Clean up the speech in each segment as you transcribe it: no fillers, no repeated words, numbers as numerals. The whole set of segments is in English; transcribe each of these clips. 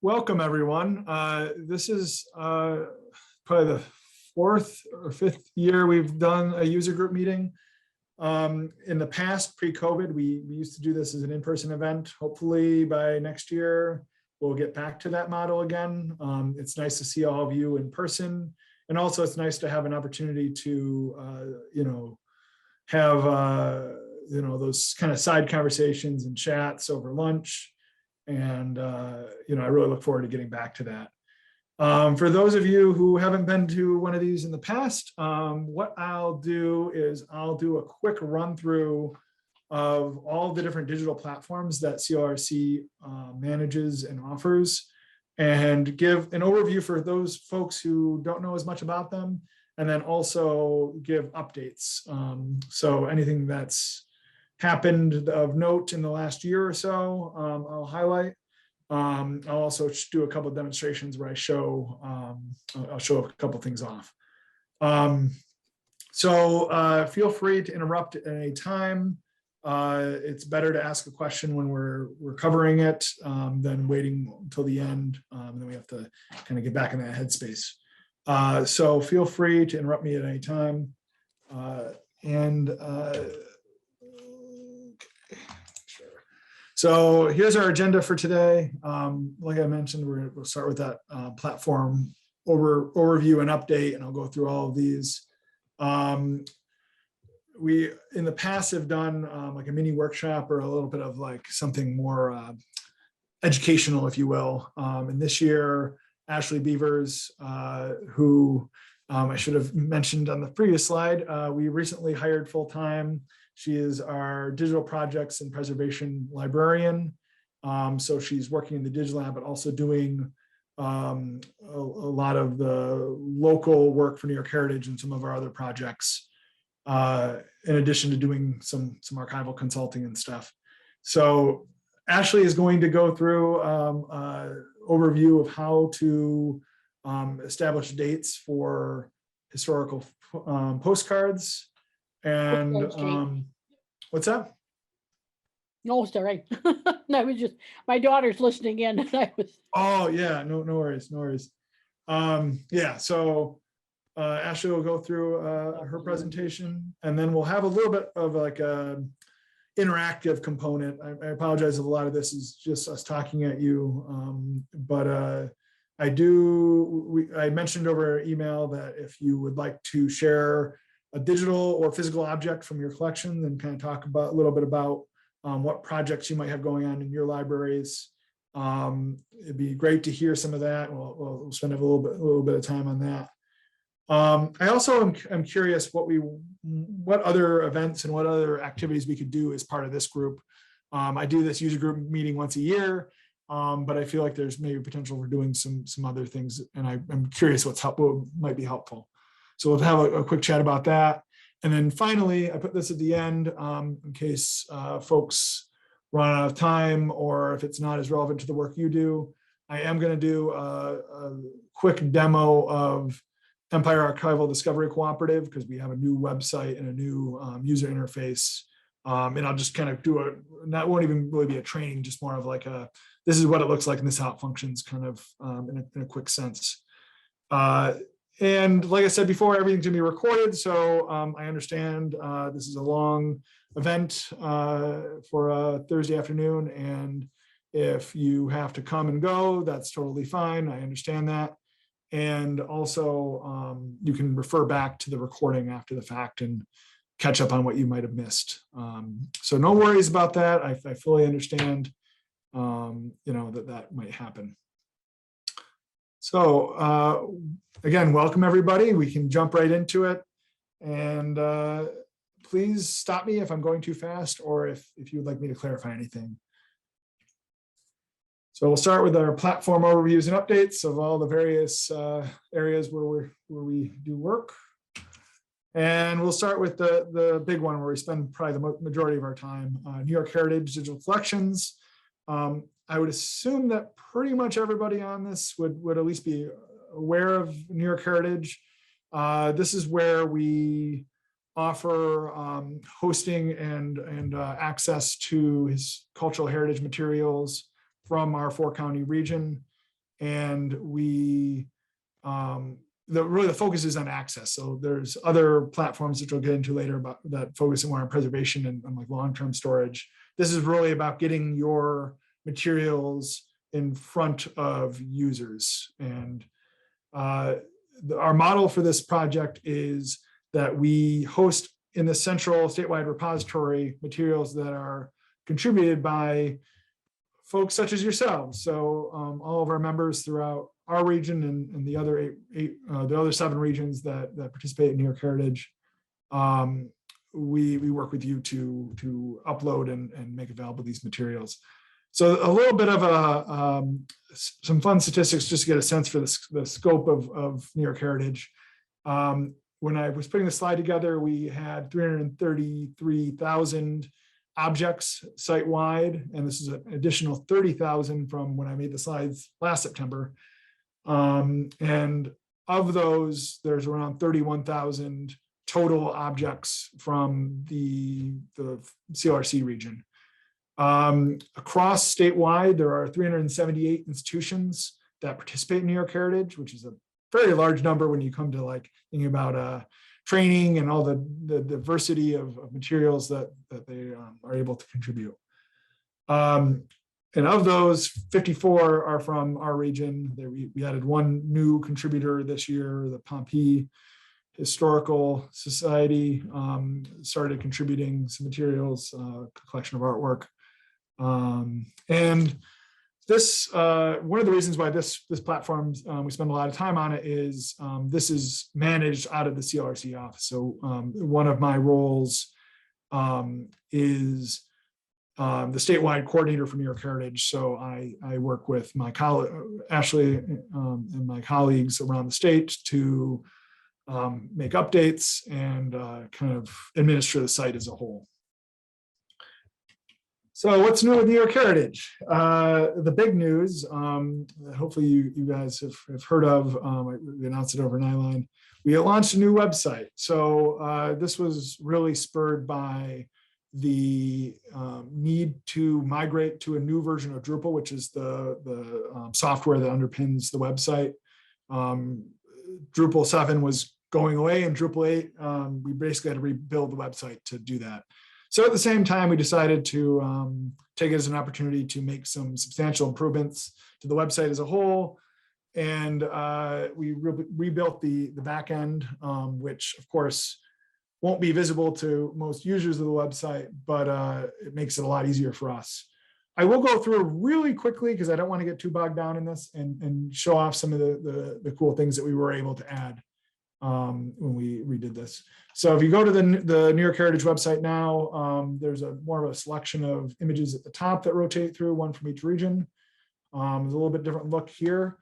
Welcome, everyone. This is probably the fourth or fifth year we've done a user group meeting. In the past, pre-COVID, we used to do this as an in-person event. Hopefully by next year, we'll get back to that model again. It's nice to see all of you in person. And also it's nice to have an opportunity to, have, those kind of side conversations and chats over lunch. And, I really look forward to getting back to that. For those of you who haven't been to one of these in the past, what I'll do is I'll do a quick run through of all the different digital platforms that CLRC manages and offers, and give an overview for those folks who don't know as much about them, and then also give updates. So anything that's happened of note in the last year or so, I'll highlight. I'll also do a couple of demonstrations where I'll show a couple things off. So feel free to interrupt at any time. It's better to ask a question when we're covering it than waiting until the end. Then we have to kind of get back in that headspace. So feel free to interrupt me at any time. So here's our agenda for today. Like I mentioned, we'll start with that platform overview and update, and I'll go through all of these. We, in the past, have done like a mini workshop or a little bit of like something more educational, if you will. And this year, Ashley Beavers, who I should have mentioned on the previous slide, we recently hired full-time. She is our digital projects and preservation librarian. So she's working in the DigLab, but also doing a lot of the local work for New York Heritage and some of our other projects, in addition to doing some archival consulting and stuff. So Ashley is going to go through an overview of how to establish dates for historical postcards. And what's that? No, sorry. No, it was just my daughter's listening in, and I was. Oh yeah, no worries, no worries. Yeah, so Ashley will go through her presentation, and then we'll have a little bit of like a interactive component. I apologize if a lot of this is just us talking at you, but I mentioned over email that if you would like to share a digital or physical object from your collection, then kind of talk about a little bit about what projects you might have going on in your libraries. It'd be great to hear some of that. We'll spend a little bit of time on that. I also am curious what other events and what other activities we could do as part of this group. I do this user group meeting once a year, but I feel like there's maybe potential for doing some other things, and I'm curious what might be helpful. So we'll have a quick chat about that. And then finally, I put this at the end in case folks run out of time, or if it's not as relevant to the work you do. I am going to do a quick demo of Empire Archival Discovery Cooperative, because we have a new website and a new user interface. And I'll just kind of do that won't even really be a training, just more of like this is what it looks like and this is how it functions, kind of in a quick sense. And like I said before, everything's gonna be recorded. So I understand this is a long event for a Thursday afternoon. And if you have to come and go, that's totally fine. I understand that. And also you can refer back to the recording after the fact and catch up on what you might have missed. So no worries about that. I fully understand, that might happen. So again, welcome everybody. We can jump right into it, and please stop me if I'm going too fast, or if you would like me to clarify anything. So we'll start with our platform overviews and updates of all the various areas where we do work. And we'll start with the big one where we spend probably the majority of our time, New York Heritage Digital Collections. I would assume that pretty much everybody on this would at least be aware of New York Heritage. This is where we offer hosting and access to his cultural heritage materials from our 4-county region. and we really the focus is on access. So there's other platforms that we'll get into later about that focus more on preservation and like long-term storage. This is really about getting your materials in front of users. And our model for this project is that we host in the central statewide repository materials that are contributed by folks such as yourselves. So all of our members throughout our region and the other the other 7 regions that participate in New York Heritage, we work with you to upload and make available these materials. So a little bit of some fun statistics just to get a sense for the scope of New York Heritage. When I was putting the slide together, we had 333,000 objects site-wide, and this is an additional 30,000 from when I made the slides last September. And of those, there's around 31,000 total objects from the CLRC region. Across statewide, there are 378 institutions that participate in New York Heritage, which is a very large number when you come to like thinking about training and all the diversity of materials that they are able to contribute. And of those, 54 are from our region. We added 1 new contributor this year. The Pompeii Historical Society started contributing some materials, a collection of artwork. And this, one of the reasons why this platform, we spend a lot of time on it is this is managed out of the CLRC office. So one of my roles is the statewide coordinator for New York Heritage. So I work with my colleague, Ashley, and my colleagues around the state to make updates and kind of administer the site as a whole. So what's new with New York Heritage? The big news, hopefully you guys have heard of, we announced it over Nyline. We launched a new website. So this was really spurred by the need to migrate to a new version of Drupal, which is the software that underpins the website. Drupal 7 was going away, and Drupal 8, we basically had to rebuild the website to do that. So at the same time, we decided to take it as an opportunity to make some substantial improvements to the website as a whole. And we rebuilt the back end, which of course won't be visible to most users of the website, but it makes it a lot easier for us. I will go through really quickly because I don't want to get too bogged down in this and show off some of the cool things that we were able to add when we redid this. So if you go to the New York Heritage website now, there's more of a selection of images at the top that rotate through, one from each region. There's a little bit different look here.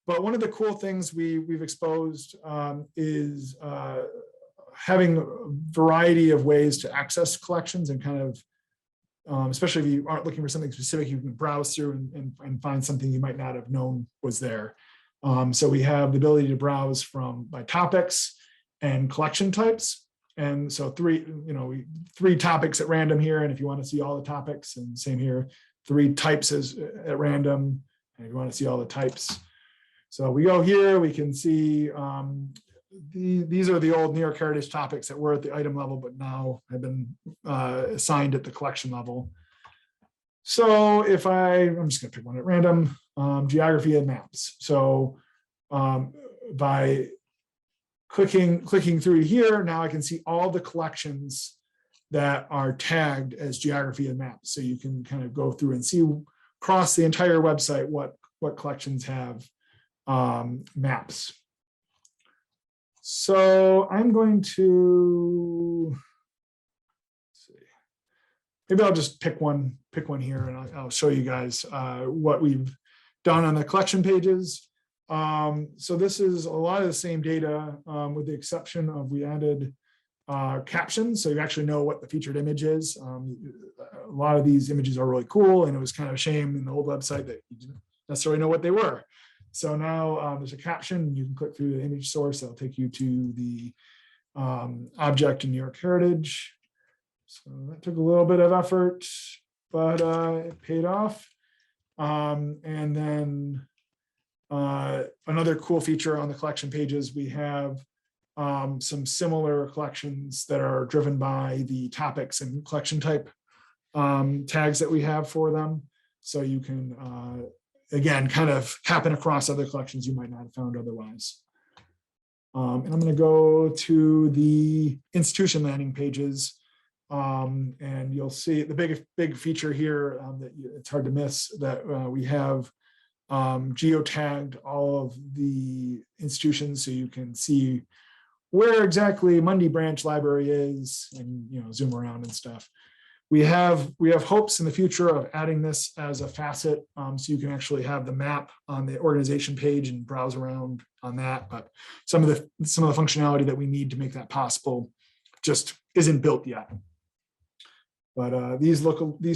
But one of the cool things we've exposed is having a variety of ways to access collections and kind of, especially if you aren't looking for something specific, you can browse through and find something you might not have known was there. So we have the ability to browse by topics and collection types. And so three topics at random here. And if you want to see all the topics, and same here, 3 types at random. And if you want to see all the types. So we go here, we can see these are the old New York Heritage topics that were at the item level, but now have been assigned at the collection level. So if I'm just going to pick one at random, geography and maps. So by clicking through here, now I can see all the collections that are tagged as geography and maps. So you can kind of go through and see across the entire website what collections have maps. So I'm going to see. Maybe I'll just pick one here, and I'll show you guys what we've done on the collection pages. So this is a lot of the same data, with the exception of we added captions, so you actually know what the featured image is. A lot of these images are really cool, and it was kind of a shame in the old website that you didn't necessarily know what they were. So now there's a caption. You can click through the image source. That'll take you to the object in New York Heritage. So that took a little bit of effort, but it paid off. And then Another cool feature on the collection pages, we have some similar collections that are driven by the topics and collection type tags that we have for them. So you can, again, kind of happen across other collections you might not have found otherwise. And I'm going to go to the institution landing pages. And you'll see the big feature here that it's hard to miss, that we have geotagged all of the institutions, so you can see where exactly Mundy Branch Library is, and zoom around and stuff. We have hopes in the future of adding this as a facet, so you can actually have the map on the organization page and browse around on that. But some of the functionality that we need to make that possible just isn't built yet. But these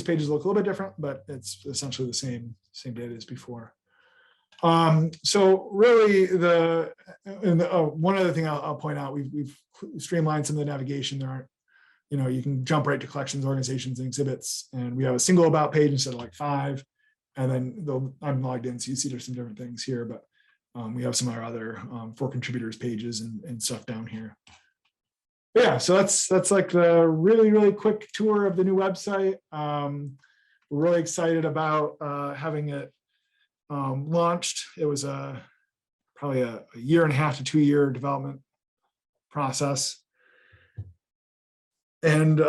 pages look a little bit different, but it's essentially the same data as before. So really, one other thing I'll point out, we've streamlined some of the navigation. There aren't, you can jump right to collections, organizations, and exhibits, and we have a single about page instead of like 5. And then I'm logged in, so you see there's some different things here, but we have some of our other for contributors pages and stuff down here. But yeah, so that's like the really quick tour of the new website. We're really excited about having it launched. It was probably a 1.5 to 2 year development process. And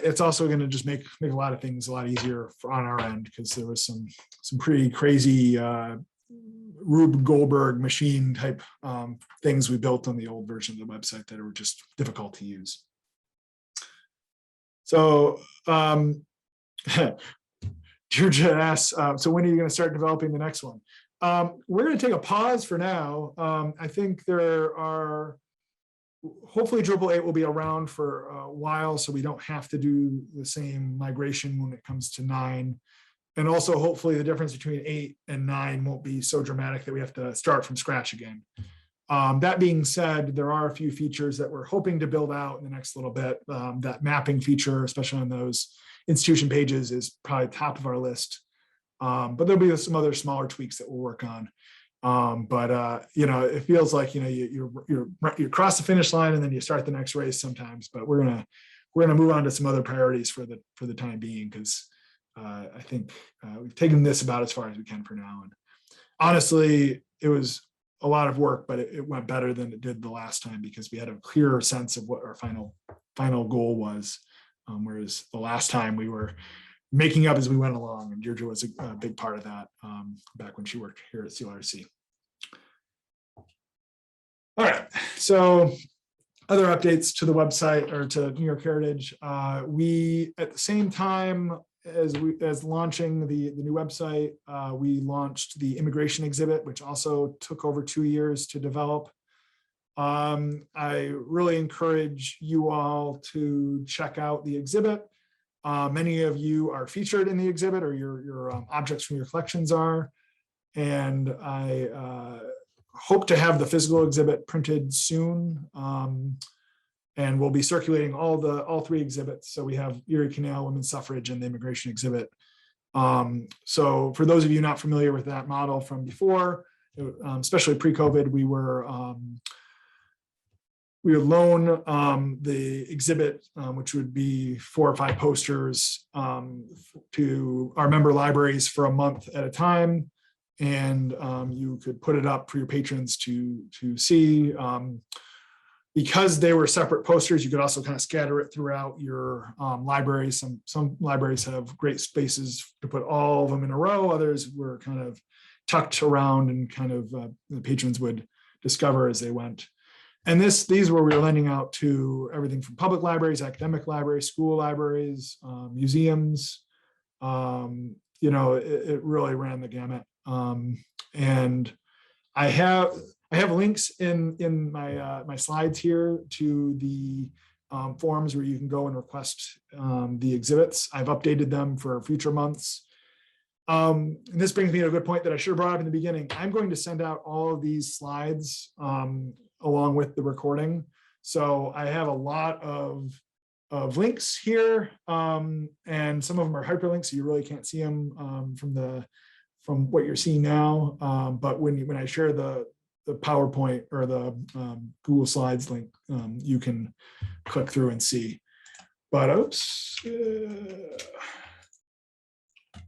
it's also going to just make a lot of things a lot easier on our end, because there was some pretty crazy Rube Goldberg machine type things we built on the old version of the website that were just difficult to use. So Georgia asks, so when are you going to start developing the next one? We're going to take a pause for now. I think there are, hopefully Drupal 8 will be around for a while, so we don't have to do the same migration when it comes to 9. And also, hopefully, the difference between 8 and 9 won't be so dramatic that we have to start from scratch again. That being said, there are a few features that we're hoping to build out in the next little bit. That mapping feature, especially on those institution pages, is probably top of our list. But there'll be some other smaller tweaks that we'll work on. It feels like you cross the finish line and then you start the next race sometimes. But we're gonna move on to some other priorities for the time being, because I think we've taken this about as far as we can for now. And honestly, it was a lot of work, but it went better than it did the last time, because we had a clearer sense of what our final goal was. Whereas the last time we were making up as we went along, and Deirdre was a big part of that back when she worked here at CLRC. All right, so other updates to the website, or to New York Heritage. We, at the same time as launching the new website, we launched the immigration exhibit, which also took over 2 years to develop. I really encourage you all to check out the exhibit. Many of you are featured in the exhibit, or your objects from your collections are. And I hope to have the physical exhibit printed soon. And we'll be circulating all 3 exhibits. So we have Erie Canal, women's suffrage, and the immigration exhibit. So for those of you not familiar with that model from before, especially pre-COVID, we would loan the exhibit, which would be 4 or 5 posters, to our member libraries for a month at a time. And you could put it up for your patrons to see. Because they were separate posters, you could also kind of scatter it throughout your libraries. Some libraries have great spaces to put all of them in a row. Others were kind of tucked around, and kind of the patrons would discover as they went. And these were, we were lending out to everything from public libraries, academic libraries, school libraries, museums. It really ran the gamut. And I have links in my slides here to the forums where you can go and request the exhibits. I've updated them for future months. And this brings me to a good point that I should have brought up in the beginning. I'm going to send out all of these slides along with the recording. So I have a lot of links here, and some of them are hyperlinks, so you really can't see them from from what you're seeing now. But when I share the PowerPoint or the Google Slides link, you can click through and see. But oops.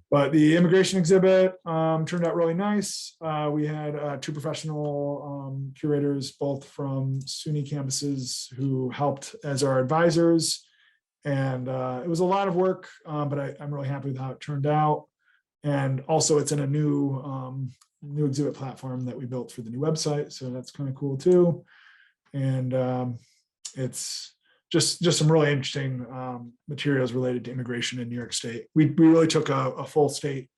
But the immigration exhibit turned out really nice. We had 2 professional curators, both from SUNY campuses, who helped as our advisors. And it was a lot of work, but I'm really happy with how it turned out. And also it's in a new exhibit platform that we built for the new website. So that's kind of cool too. And it's just some really interesting materials related to immigration in New York State. We really took a full state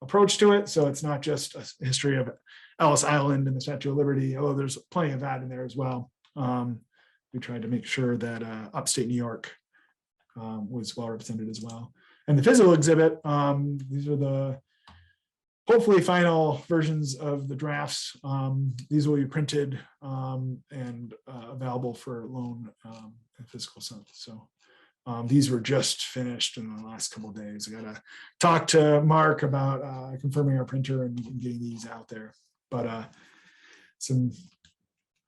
approach to it. So it's not just a history of Ellis Island and the Statue of Liberty, although there's plenty of that in there as well. We tried to make sure that upstate New York was well represented as well. And the physical exhibit, these are the hopefully final versions of the drafts. These will be printed and available for loan in physical sense. So these were just finished in the last couple of days. I got to talk to Mark about confirming our printer and getting these out there. But some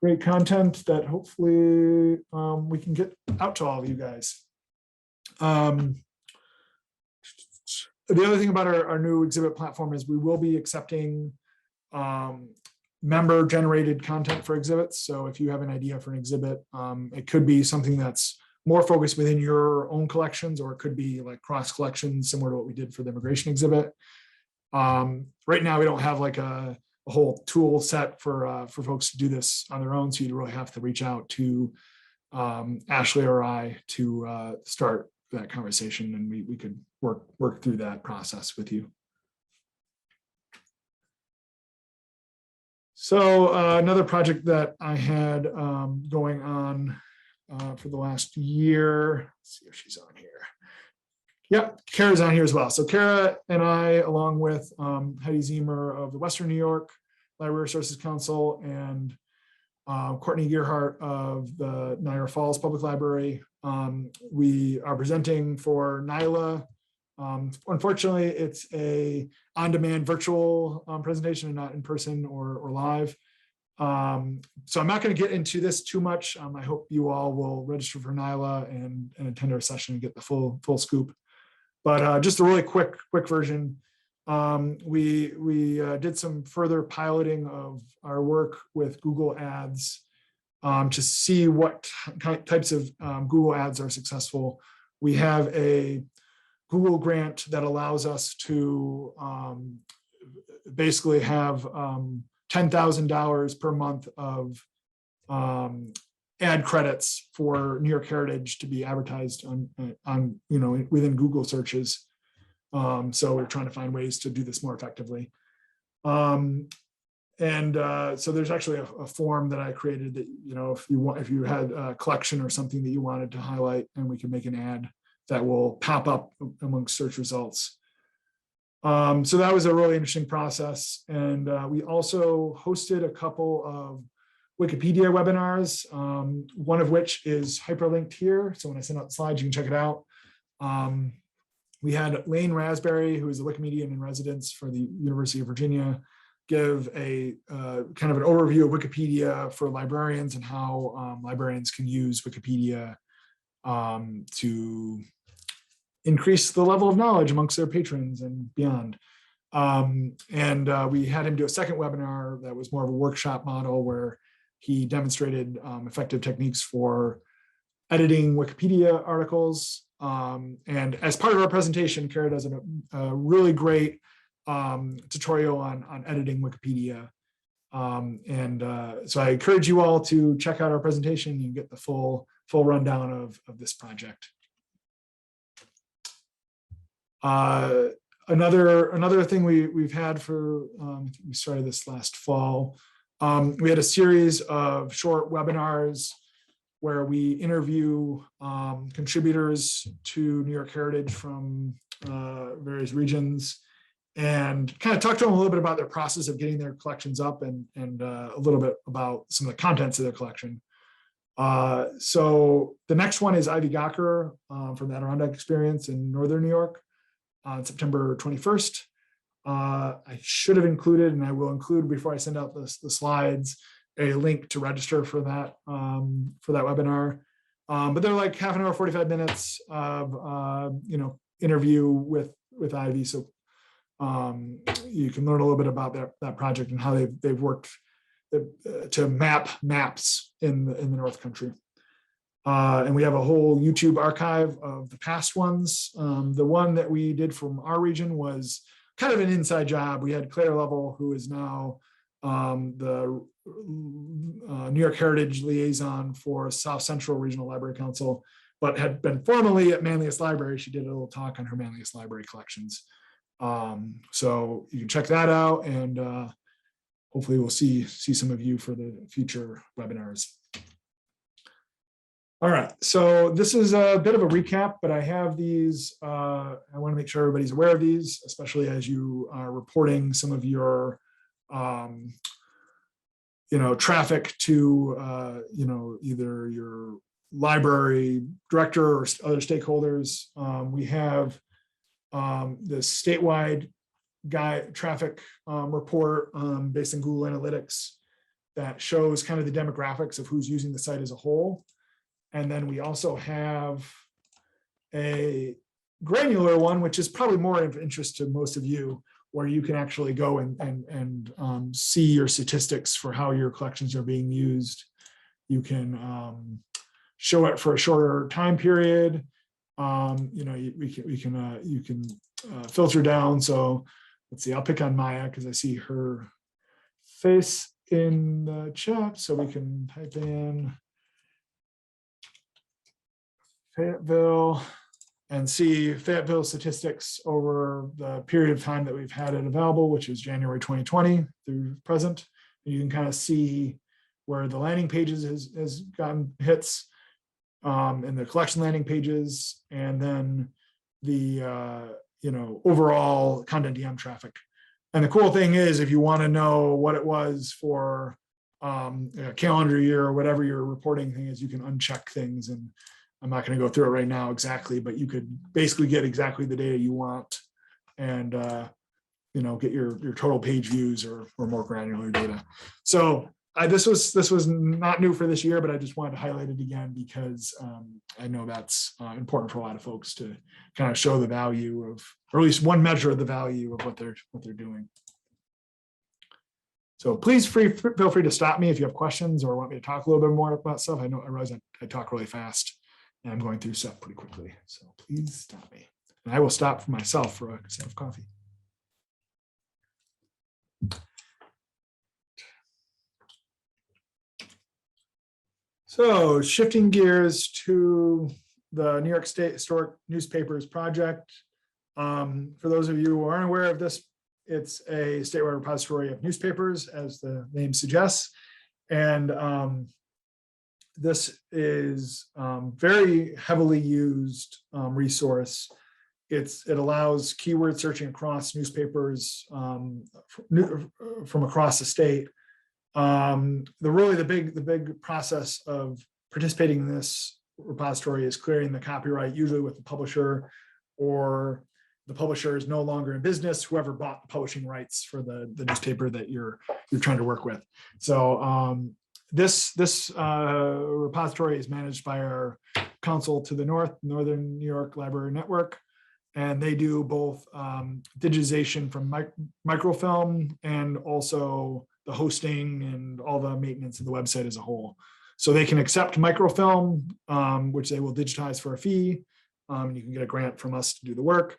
great content that hopefully we can get out to all of you guys. The other thing about our new exhibit platform is we will be accepting member generated content for exhibits. So if you have an idea for an exhibit, it could be something that's more focused within your own collections, or it could be like cross collections, similar to what we did for the immigration exhibit. Right now, we don't have like a whole tool set for folks to do this on their own. So you really have to reach out to Ashley or I to start that conversation, and we could work through that process with you. So another project that I had going on for the last year. Let's see if she's on here. Yeah, Kara's on here as well. So Kara and I, along with Heidi Ziemer of the Western New York Library Resources Council and Courtney Gearhart of the Niagara Falls Public Library, we are presenting for NYLA. Unfortunately, it's a on-demand virtual presentation and not in person or live. So I'm not going to get into this too much. I hope you all will register for NYLA and attend our session and get the full scoop. But just a really quick version. We did some further piloting of our work with Google Ads to see what types of Google Ads are successful. We have a Google grant that allows us to basically have $10,000 per month of ad credits for New York Heritage to be advertised on within Google searches. So we're trying to find ways to do this more effectively. So there's actually a form that I created that, if you had a collection or something that you wanted to highlight, and we can make an ad that will pop up amongst search results. So that was a really interesting process. And we also hosted a couple of Wikipedia webinars, one of which is hyperlinked here. So when I send out slides, you can check it out. We had Lane Raspberry, who is a Wikimedian in residence for the University of Virginia, give a kind of an overview of Wikipedia for librarians and how librarians can use Wikipedia to increase the level of knowledge amongst their patrons and beyond. We had him do a second webinar that was more of a workshop model where he demonstrated effective techniques for editing Wikipedia articles. And as part of our presentation, Kara does a really great tutorial on editing Wikipedia. So I encourage you all to check out our presentation. You can get the full rundown of this project. Another thing we've had for, we started this last fall. We had a series of short webinars where we interview contributors to New York Heritage from various regions and kind of talk to them a little bit about their process of getting their collections up and a little bit about some of the contents of their collection. So the next one is Ivy Gawker from the Adirondack Experience in Northern New York on September 21st. I should have included, and I will include before I send out the slides, a link to register for that webinar. But they're like half an hour, 45 minutes of interview with Ivy. So you can learn a little bit about that project and how they've worked to map maps in the North Country. And we have a whole YouTube archive of the past ones. The one that we did from our region was kind of an inside job. We had Claire Lovell, who is now the New York Heritage Liaison for South Central Regional Library Council, but had been formerly at Manlius Library. She did a little talk on her Manlius Library collections. So you can check that out, and hopefully we'll see some of you for the future webinars. All right, so this is a bit of a recap, but I have these, I want to make sure everybody's aware of these, especially as you are reporting some of your traffic to either your library director or other stakeholders. We have the statewide traffic report based on Google Analytics that shows kind of the demographics of who's using the site as a whole. And then we also have a granular one, which is probably more of interest to most of you, where you can actually go and see your statistics for how your collections are being used. You can show it for a shorter time period. You can filter down. So let's see, I'll pick on Maya because I see her face in the chat. So we can type in Fayetteville and see Fayetteville statistics over the period of time that we've had it available, which is January 2020 through present. And you can kind of see where the landing pages has gotten hits and the collection landing pages, and then the overall content DM traffic. And the cool thing is, if you want to know what it was for a calendar year or whatever your reporting thing is, you can uncheck things. And I'm not going to go through it right now exactly, but you could basically get exactly the data you want and get your total page views or more granular data. So this was not new for this year, but I just wanted to highlight it again because I know that's important for a lot of folks to kind of show the value of, or at least one measure of the value of what they're doing. So please feel free to stop me if you have questions or want me to talk a little bit more about stuff. I realize I talk really fast and I'm going through stuff pretty quickly. So please stop me. And I will stop for myself for a sip of coffee. So shifting gears to the New York State Historic Newspapers project. For those of you who aren't aware of this, it's a statewide repository of newspapers, as the name suggests. And this is very heavily used resource. It allows keyword searching across newspapers from across the state. The big process of participating in this repository is clearing the copyright, usually with the publisher, or the publisher is no longer in business, whoever bought the publishing rights for the newspaper that you're trying to work with. So this repository is managed by our council to the north, Northern New York Library Network, and they do both digitization from microfilm and also the hosting and all the maintenance of the website as a whole. So they can accept microfilm, which they will digitize for a fee. You can get a grant from us to do the work.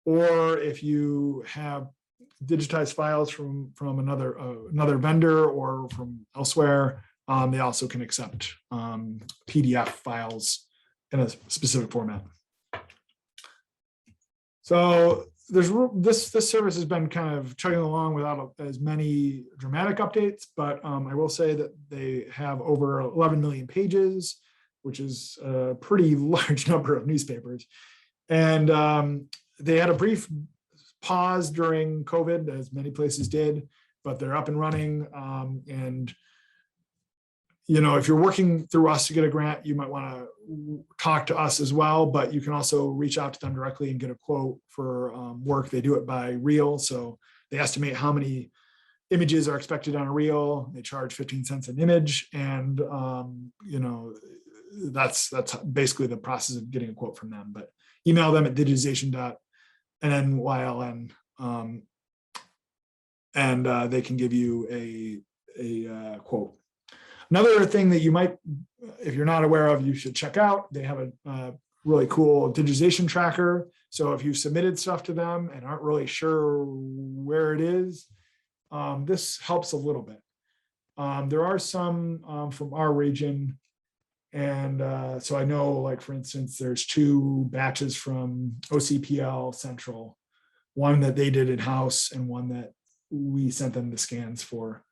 Or if you have digitized files from another vendor or from elsewhere, they also can accept PDF files in a specific format. So this service has been kind of chugging along without as many dramatic updates, but I will say that they have over 11 million pages, which is a pretty large number of newspapers. And they had a brief pause during COVID, as many places did, but they're up and running. And if you're working through us to get a grant, you might want to talk to us as well, but you can also reach out to them directly and get a quote for work. They do it by reel. So they estimate how many images are expected on a reel. They charge 15 cents an image. And, that's basically the process of getting a quote from them, but email them at digitization.nnyl and they can give you a quote. Another thing that you might, if you're not aware of, you should check out, they have a really cool digitization tracker. So if you've submitted stuff to them and aren't really sure where it is, this helps a little bit. There are some from our region. And so I know, like, for instance, there's 2 batches from OCPL Central, one that they did in-house and one that we sent them the scans for.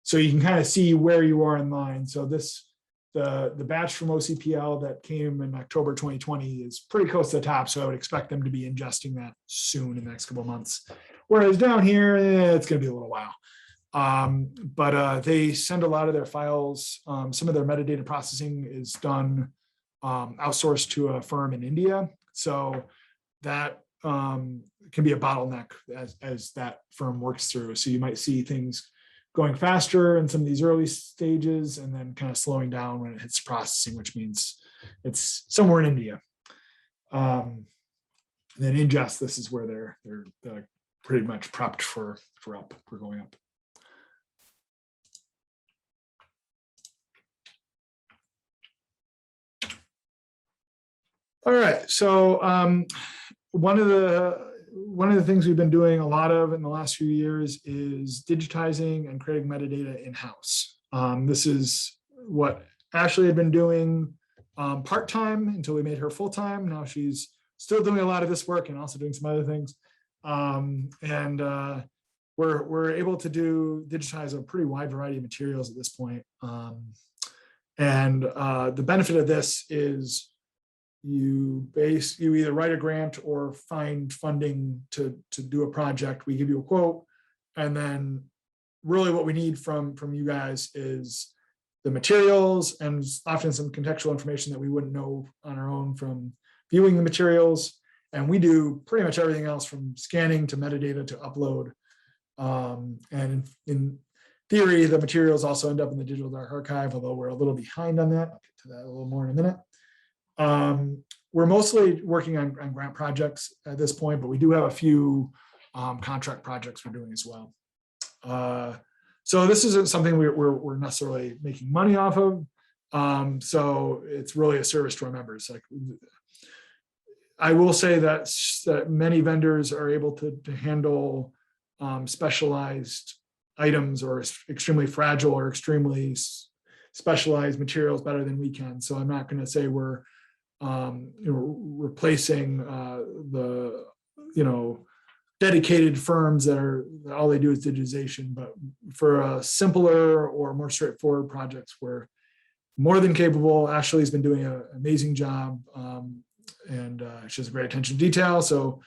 So you can kind of see where you are in line. So the batch from OCPL that came in October 2020 is pretty close to the top. So I would expect them to be ingesting that soon in the next couple of months. Whereas down here, it's going to be a little while. But they send a lot of their files. Some of their metadata processing is done outsourced to a firm in India. So that can be a bottleneck as that firm works through. So you might see things going faster in some of these early stages and then kind of slowing down when it hits processing, which means it's somewhere in India. And then ingest, this is where they're pretty much prepped for going up. All right, so one of the things we've been doing a lot of in the last few years is digitizing and creating metadata in-house. This is what Ashley had been doing part-time until we made her full-time. Now she's still doing a lot of this work and also doing some other things. We're able to digitize a pretty wide variety of materials at this point. The benefit of this is you either write a grant or find funding to do a project. We give you a quote, and then really what we need from you guys is the materials and often some contextual information that we wouldn't know on our own from viewing the materials. And we do pretty much everything else from scanning to metadata to upload. And in theory, the materials also end up in the Digital Dark Archive, although we're a little behind on that. I'll get to that a little more in a minute. We're mostly working on grant projects at this point, but we do have a few contract projects we're doing as well. So this isn't something we're necessarily making money off of. So it's really a service to our members. Like, I will say that many vendors are able to handle specialized items or extremely fragile or extremely specialized materials better than we can. So I'm not going to say we're replacing the dedicated firms that all they do is digitization, but for a simpler or more straightforward projects, we're more than capable. Ashley's been doing an amazing job, and she has great attention to detail. So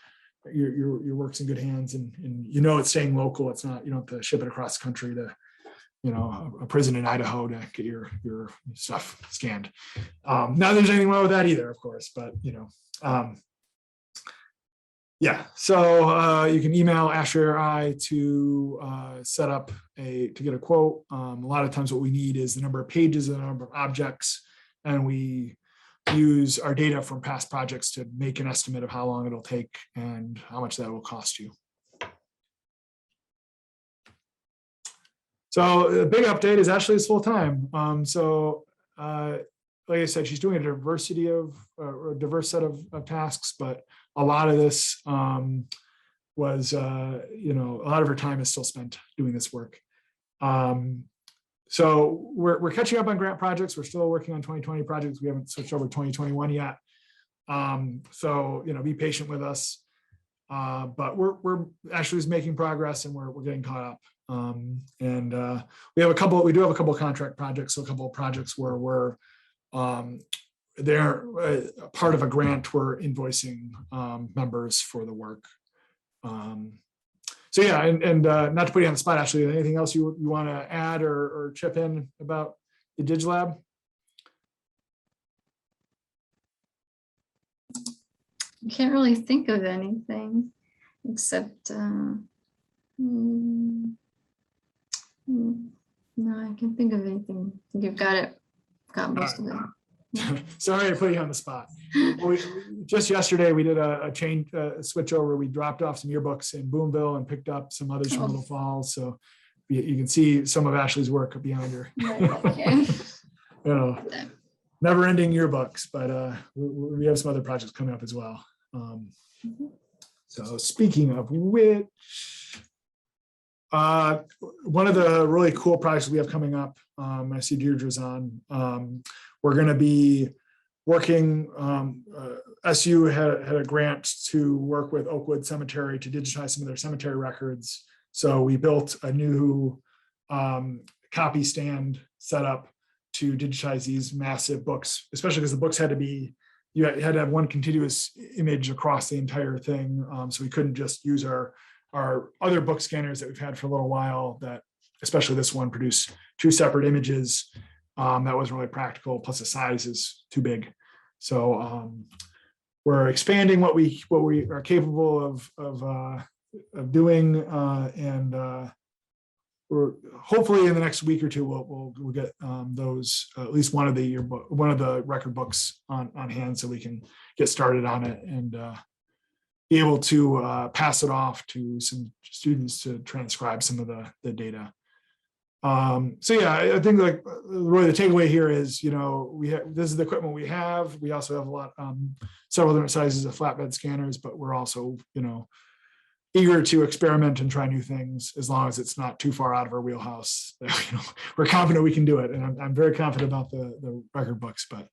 your work's in good hands, and it's staying local. It's not, you don't have to ship it across the country to a prison in Idaho to get your stuff scanned. Not that there's anything wrong with that either, of course, but yeah. So you can email Ashley or I to set up to get a quote. A lot of times what we need is the number of pages and the number of objects, and we use our data from past projects to make an estimate of how long it'll take and how much that will cost you. So the big update is Ashley is full-time. Like I said, she's doing a diverse set of tasks, but a lot of this was, a lot of her time is still spent doing this work. So we're catching up on grant projects. We're still working on 2020 projects. We haven't switched over to 2021 yet. So, be patient with us. But we're Ashley's making progress, and we're getting caught up. We do have a couple of contract projects. So a couple of projects where we're they're part of a grant. We're invoicing members for the work. So yeah, and not to put you on the spot, Ashley, anything else you want to add or chip in about the DigLab? I can't really think of anything except, no, I can't think of anything. I think you've got most of it. Sorry to put you on the spot. Just yesterday, we did a switch over. We dropped off some yearbooks in Boonville and picked up some others from Little Falls. So you can see some of Ashley's work behind her. Okay. Never ending yearbooks, but we have some other projects coming up as well. So speaking of which, one of the really cool projects we have coming up, I see Deirdre's on, we're going to be working, SU had a grant to work with Oakwood Cemetery to digitize some of their cemetery records. So we built a new copy stand setup to digitize these massive books, especially because the books had to be, you had to have one continuous image across the entire thing. So we couldn't just use our other book scanners that we've had for a little while, that especially this one produced 2 separate images. That wasn't really practical, plus the size is too big. So we're expanding what we are capable of doing, and we're hopefully in the next week or two we'll get those, at least one of the record books on hand, so we can get started on it and be able to pass it off to some students to transcribe some of the data. So yeah, I think like really the takeaway here is, this is the equipment we have. We also have a lot, several different sizes of flatbed scanners, but we're also, eager to experiment and try new things, as long as it's not too far out of our wheelhouse. We're confident we can do it, and I'm very confident about the record books. But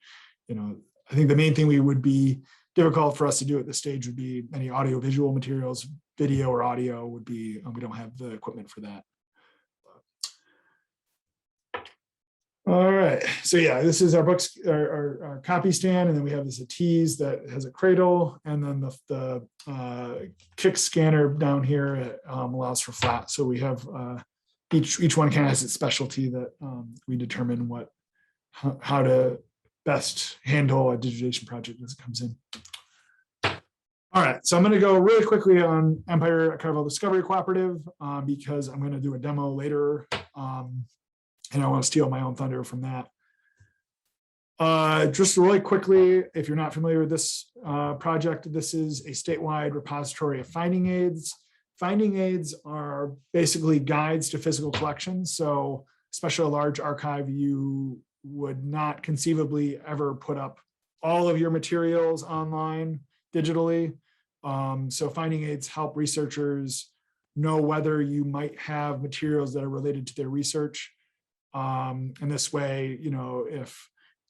I think the main thing would be difficult for us to do at this stage would be any audio-visual materials, video or audio would be. We don't have the equipment for that. All right, so yeah, this is our books, our copy stand, and then we have this tease that has a cradle, and then the kick scanner down here allows for flat. So we have each one kind of has its specialty that we determine how to best handle a digitization project as it comes in. All right, so I'm going to go really quickly on Empire Archival Discovery Cooperative because I'm going to do a demo later. And I want to steal my own thunder from that. Just really quickly, if you're not familiar with this project, this is a statewide repository of finding aids. Finding aids are basically guides to physical collections. So especially a large archive, you would not conceivably ever put up all of your materials online digitally. So finding aids help researchers know whether you might have materials that are related to their research. And this way, if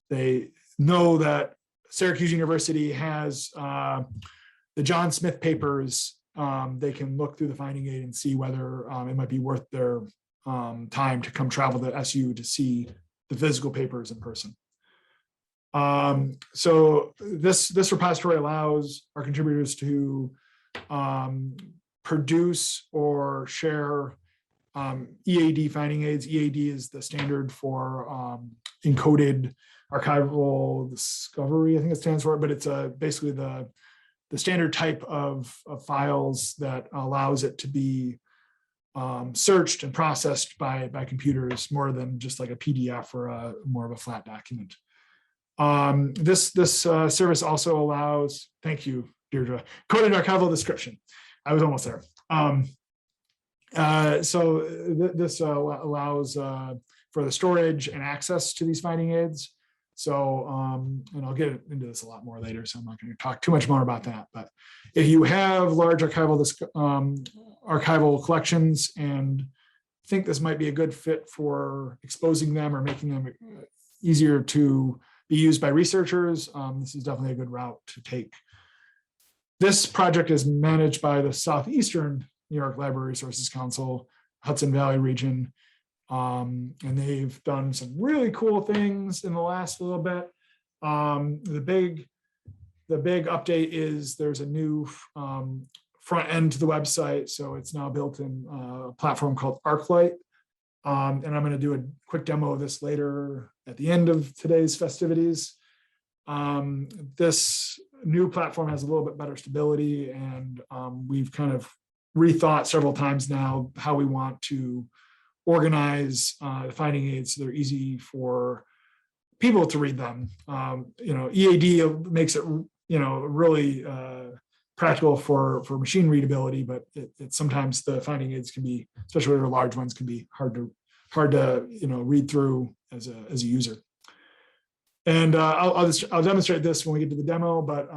they know that Syracuse University has the John Smith papers, they can look through the finding aid and see whether it might be worth their time to come travel to SU to see the physical papers in person. So this repository allows our contributors to produce or share EAD finding aids. EAD is the standard for encoded archival discovery, I think it stands for it, but it's basically the standard type of files that allows it to be searched and processed by computers more than just like a PDF or more of a flat document. This service also allows, thank you, Deirdre, coded archival description. I was almost there. So this allows for the storage and access to these finding aids. So, and I'll get into this a lot more later, so I'm not going to talk too much more about that. But if you have large archival collections and think this might be a good fit for exposing them or making them easier to be used by researchers, this is definitely a good route to take. This project is managed by the Southeastern New York Library Resources Council, Hudson Valley region. And they've done some really cool things in the last little bit. The big update is there's a new front end to the website. So it's now built in a platform called ArcLight. And I'm going to do a quick demo of this later at the end of today's festivities. This new platform has a little bit better stability, and we've kind of rethought several times now how we want to organize the finding aids so they're easy for people to read them. EAD makes it really practical for machine readability, but it sometimes the finding aids can be, especially the large ones, can be hard to read through as a user. And I'll demonstrate this when we get to the demo, but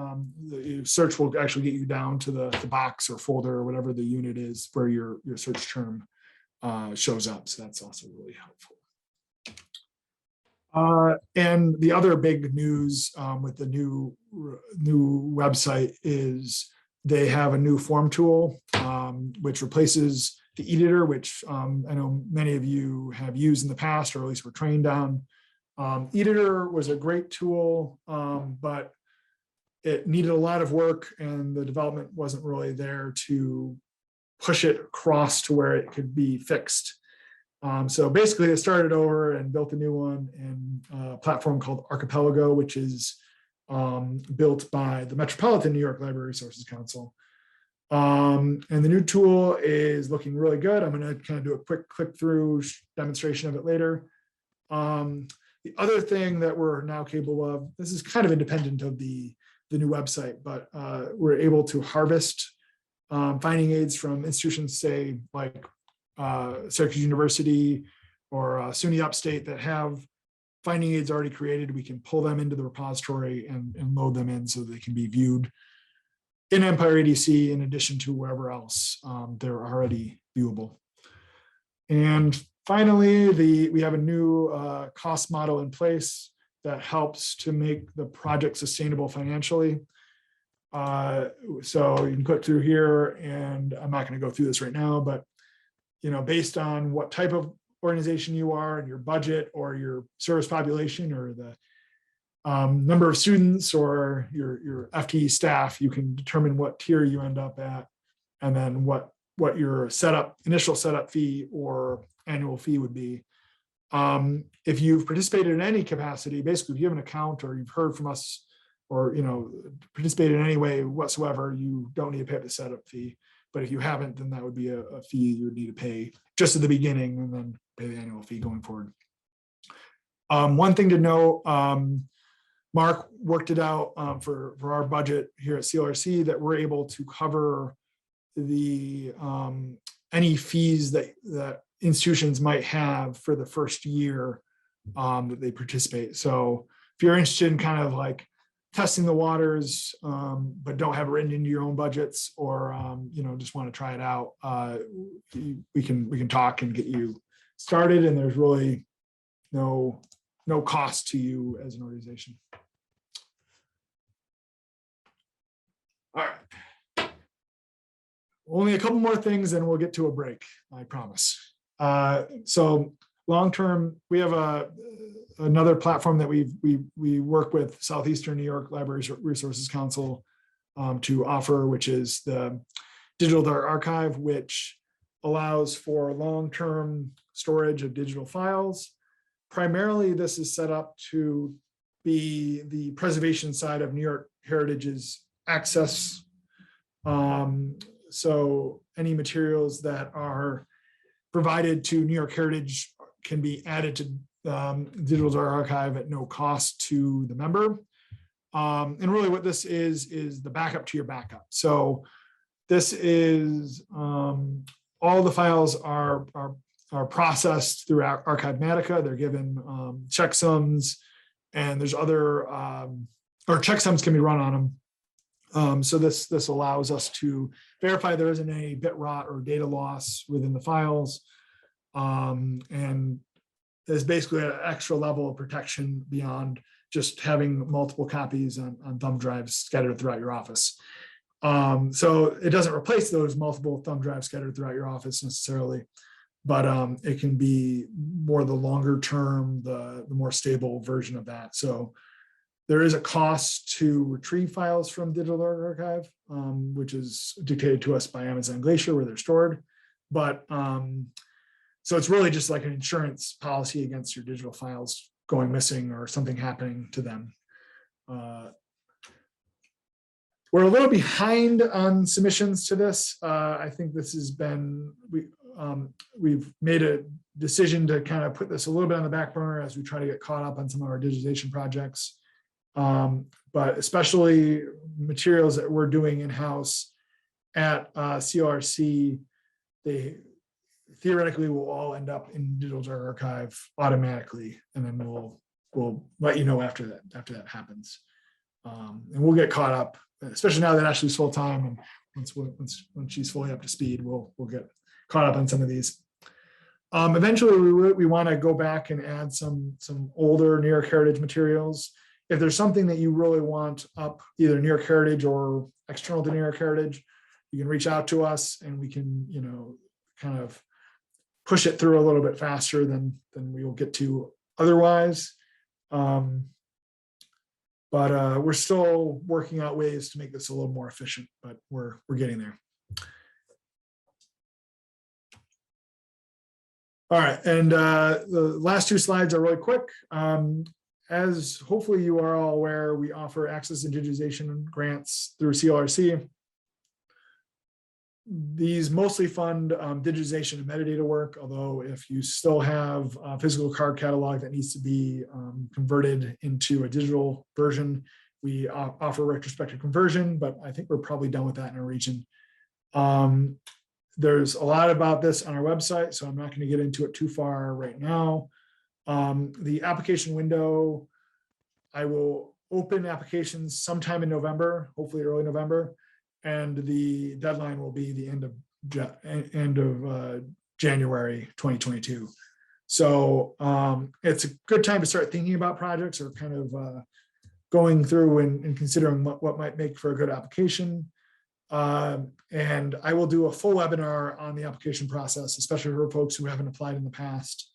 the search will actually get you down to the box or folder or whatever the unit is where your search term shows up. So that's also really helpful. And the other big news with the new website is they have a new form tool, which replaces the editor, which I know many of you have used in the past, or at least were trained on. Editor was a great tool, but it needed a lot of work, and the development wasn't really there to push it across to where it could be fixed. So basically, they started over and built a new one in a platform called Archipelago, which is built by the Metropolitan New York Library Resources Council. And the new tool is looking really good. I'm going to kind of do a quick click through demonstration of it later. The other thing that we're now capable of, this is kind of independent of the new website, but we're able to harvest finding aids from institutions, say like Syracuse University or SUNY Upstate, that have finding aids already created. We can pull them into the repository and load them in so they can be viewed in Empire EDC in addition to wherever else they're already viewable. And finally, we have a new cost model in place that helps to make the project sustainable financially. So you can click through here, and I'm not going to go through this right now, but based on what type of organization you are and your budget or your service population or the number of students or your FTE staff, you can determine what tier you end up at, and then what your initial setup fee or annual fee would be. If you've participated in any capacity, basically if you have an account or you've heard from us or participated in any way whatsoever, you don't need to pay the setup fee. But if you haven't, then that would be a fee you would need to pay just at the beginning and then pay the annual fee going forward. One thing to note, Mark worked it out for our budget here at CLRC that we're able to cover the any fees that institutions might have for the first year that they participate. So if you're interested in kind of like testing the waters, but don't have it written into your own budgets, or just want to try it out, we can talk and get you started, and there's really no cost to you as an organization. All right. Only a couple more things and we'll get to a break, I promise. So long-term, we have another platform that we work with Southeastern New York Library Resources Council to offer, which is the Digital Archive, which allows for long-term storage of digital files. Primarily, this is set up to be the preservation side of New York Heritage's access. So any materials that are provided to New York Heritage can be added to Digital Archive at no cost to the member. And really what this is the backup to your backup. So this is all the files are processed through Archivematica. They're given checksums, and there's other or checksums can be run on them. So this allows us to verify there isn't any bit rot or data loss within the files. And there's basically an extra level of protection beyond just having multiple copies on thumb drives scattered throughout your office. So it doesn't replace those multiple thumb drives scattered throughout your office necessarily, but it can be more the longer term, the more stable version of that. So There is a cost to retrieve files from Digital Archive, which is dictated to us by Amazon Glacier where they're stored. But so it's really just like an insurance policy against your digital files going missing or something happening to them. We're a little behind on submissions to this. I think this has been, we've made a decision to kind of put this a little bit on the back burner as we try to get caught up on some of our digitization projects. But especially materials that we're doing in-house at CLRC, they theoretically will all end up in Digital Archive automatically, and then we'll let you know after that happens. And we'll get caught up, especially now that Ashley's full time, and when she's fully up to speed, we'll get caught up on some of these. Eventually, we want to go back and add some older New York Heritage materials. If there's something that you really want up, either New York Heritage or external to New York Heritage, you can reach out to us, and we can, kind of push it through a little bit faster than we will get to otherwise. But we're still working out ways to make this a little more efficient, but we're getting there. All right, and the last two slides are really quick. As hopefully you are all aware, we offer access and digitization grants through CLRC. These mostly fund digitization and metadata work, although if you still have a physical card catalog that needs to be converted into a digital version, we offer retrospective conversion, but I think we're probably done with that in our region. There's a lot about this on our website, so I'm not going to get into it too far right now. The application window, I will open applications sometime in November, hopefully early November, and the deadline will be the end of January 2022. So it's a good time to start thinking about projects or kind of going through and considering what might make for a good application. And I will do a full webinar on the application process, especially for folks who haven't applied in the past.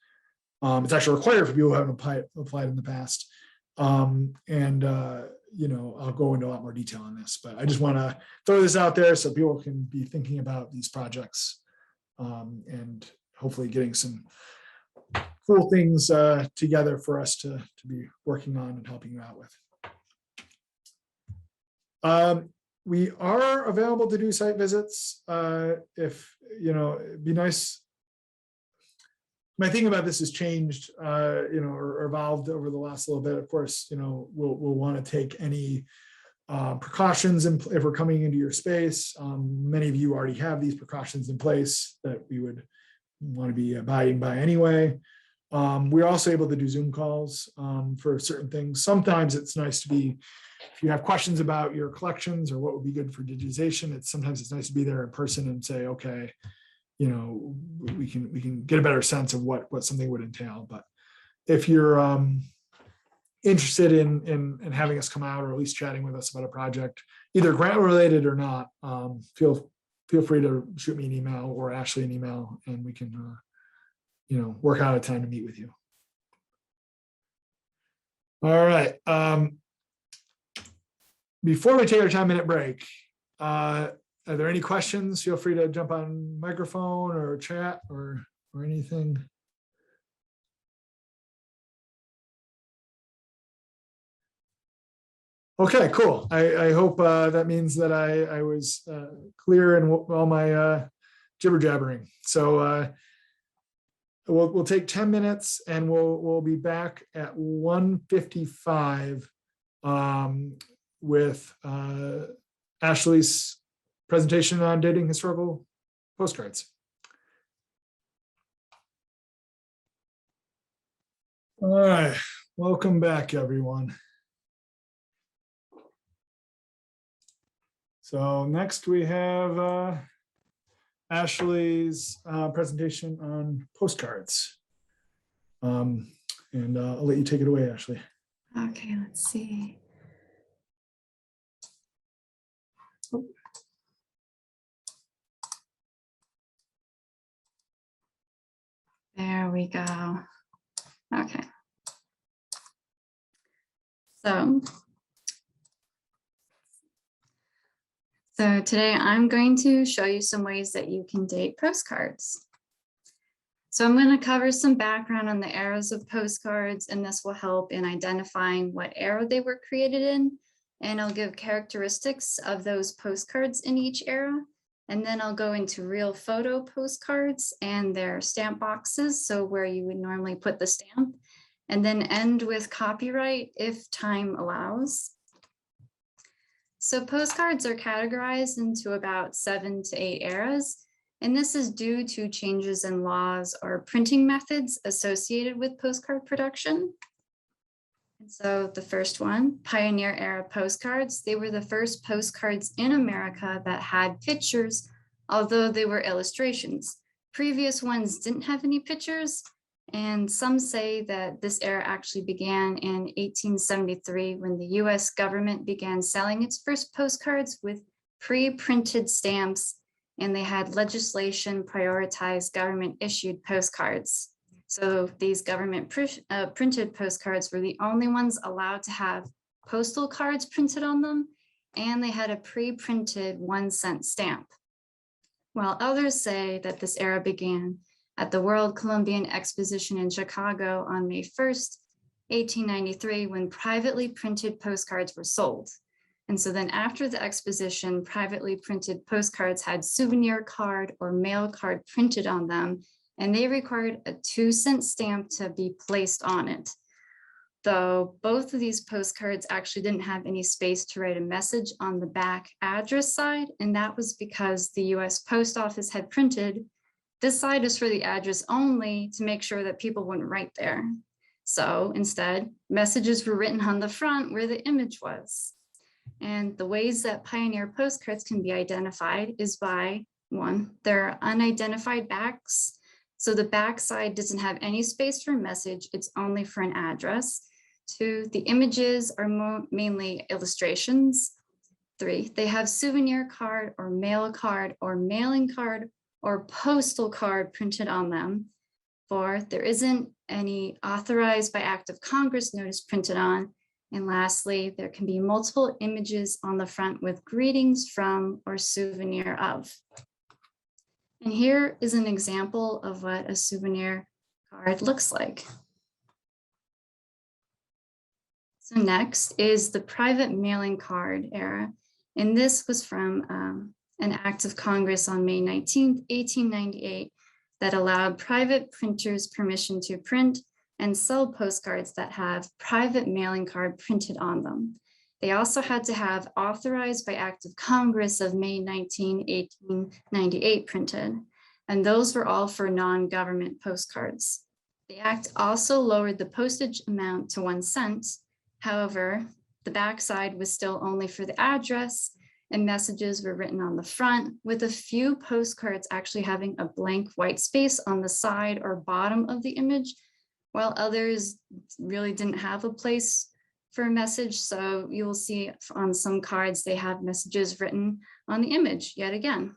It's actually required for people who haven't applied in the past. I'll go into a lot more detail on this, but I just want to throw this out there so people can be thinking about these projects and hopefully getting some cool things together for us to be working on and helping you out with. We are available to do site visits. If, it'd be nice. My thinking about this has changed, or evolved over the last little bit. Of course, we'll want to take any precautions if we're coming into your space. Many of you already have these precautions in place that we would want to be abiding by anyway. We're also able to do Zoom calls for certain things. Sometimes it's nice to be, if you have questions about your collections or what would be good for digitization, sometimes it's nice to be there in person and say, okay, we can get a better sense of what something would entail. But if you're interested in having us come out or at least chatting with us about a project, either grant related or not, feel free to shoot me an email or Ashley an email, and we can work out a time to meet with you. All right. Before we take our 10-minute break, are there any questions? Feel free to jump on microphone or chat or anything. Okay, cool. I hope that means that I was clear in all my jibber jabbering. So we'll take 10 minutes and we'll be back at 1:55 with Ashley's presentation on dating historical postcards. All right, welcome back, everyone. So next we have Ashley's presentation on postcards. And I'll let you take it away, Ashley. Okay, let's see. There we go. Okay. So today I'm going to show you some ways that you can date postcards. So I'm going to cover some background on the eras of postcards, and this will help in identifying what era they were created in. And I'll give characteristics of those postcards in each era. And then I'll go into real photo postcards and their stamp boxes, so where you would normally put the stamp, and then end with copyright if time allows. So postcards are categorized into about 7 to 8 eras, and this is due to changes in laws or printing methods associated with postcard production. And so the first one, Pioneer Era postcards, they were the first postcards in America that had pictures, although they were illustrations. Previous ones didn't have any pictures, and some say that this era actually began in 1873 when the US government began selling its first postcards with pre-printed stamps, and they had legislation prioritize government issued postcards. So these government printed postcards were the only ones allowed to have postal cards printed on them, and they had a pre-printed 1-cent stamp. While others say that this era began at the World Columbian Exposition in Chicago on May 1st, 1893, when privately printed postcards were sold. And so then after the exposition, privately printed postcards had souvenir card or mail card printed on them, and they required a 2-cent stamp to be placed on it. Though both of these postcards actually didn't have any space to write a message on the back address side, and that was because the US Post Office had printed, this side is for the address only, to make sure that people wouldn't write there. So instead, messages were written on the front where the image was. And the ways that Pioneer postcards can be identified is by, 1, their unidentified backs. So the back side doesn't have any space for a message, it's only for an address. 2, the images are mainly illustrations. 3, they have souvenir card or mail card or mailing card or postal card printed on them. 4, there isn't any authorized by act of Congress notice printed on. And lastly, there can be multiple images on the front with greetings from or souvenir of. And here is an example of what a souvenir card looks like. So next is the private mailing card era. And this was from an act of Congress on May 19th, 1898, that allowed private printers permission to print and sell postcards that have private mailing card printed on them. They also had to have authorized by act of Congress of May 19, 1898 printed, and those were all for non-government postcards. The act also lowered the postage amount to 1 cent. However, the backside was still only for the address, and messages were written on the front, with a few postcards actually having a blank white space on the side or bottom of the image, while others really didn't have a place for a message. So you will see on some cards, they have messages written on the image yet again.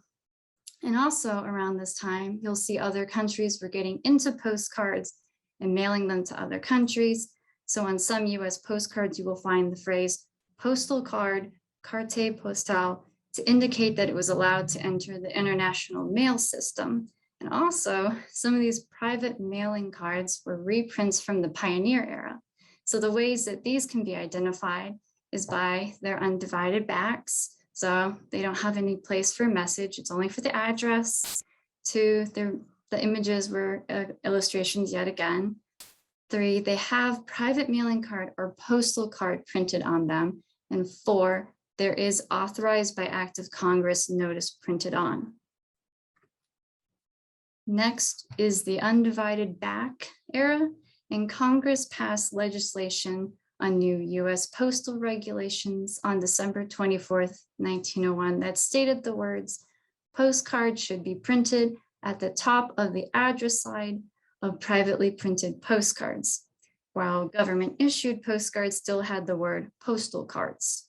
And also around this time, you'll see other countries were getting into postcards and mailing them to other countries. So on some US postcards, you will find the phrase postal card, carte postale, to indicate that it was allowed to enter the international mail system. And also, some of these private mailing cards were reprints from the Pioneer era. So the ways that these can be identified is by their undivided backs. So they don't have any place for a message, it's only for the address. 2, the images were illustrations yet again. 3, they have private mailing card or postal card printed on them. And 4, there is authorized by act of Congress notice printed on. Next is the undivided back era, and Congress passed legislation on new US postal regulations on December 24th, 1901 that stated the words, postcards should be printed at the top of the address side of privately printed postcards, while government issued postcards still had the word postal cards.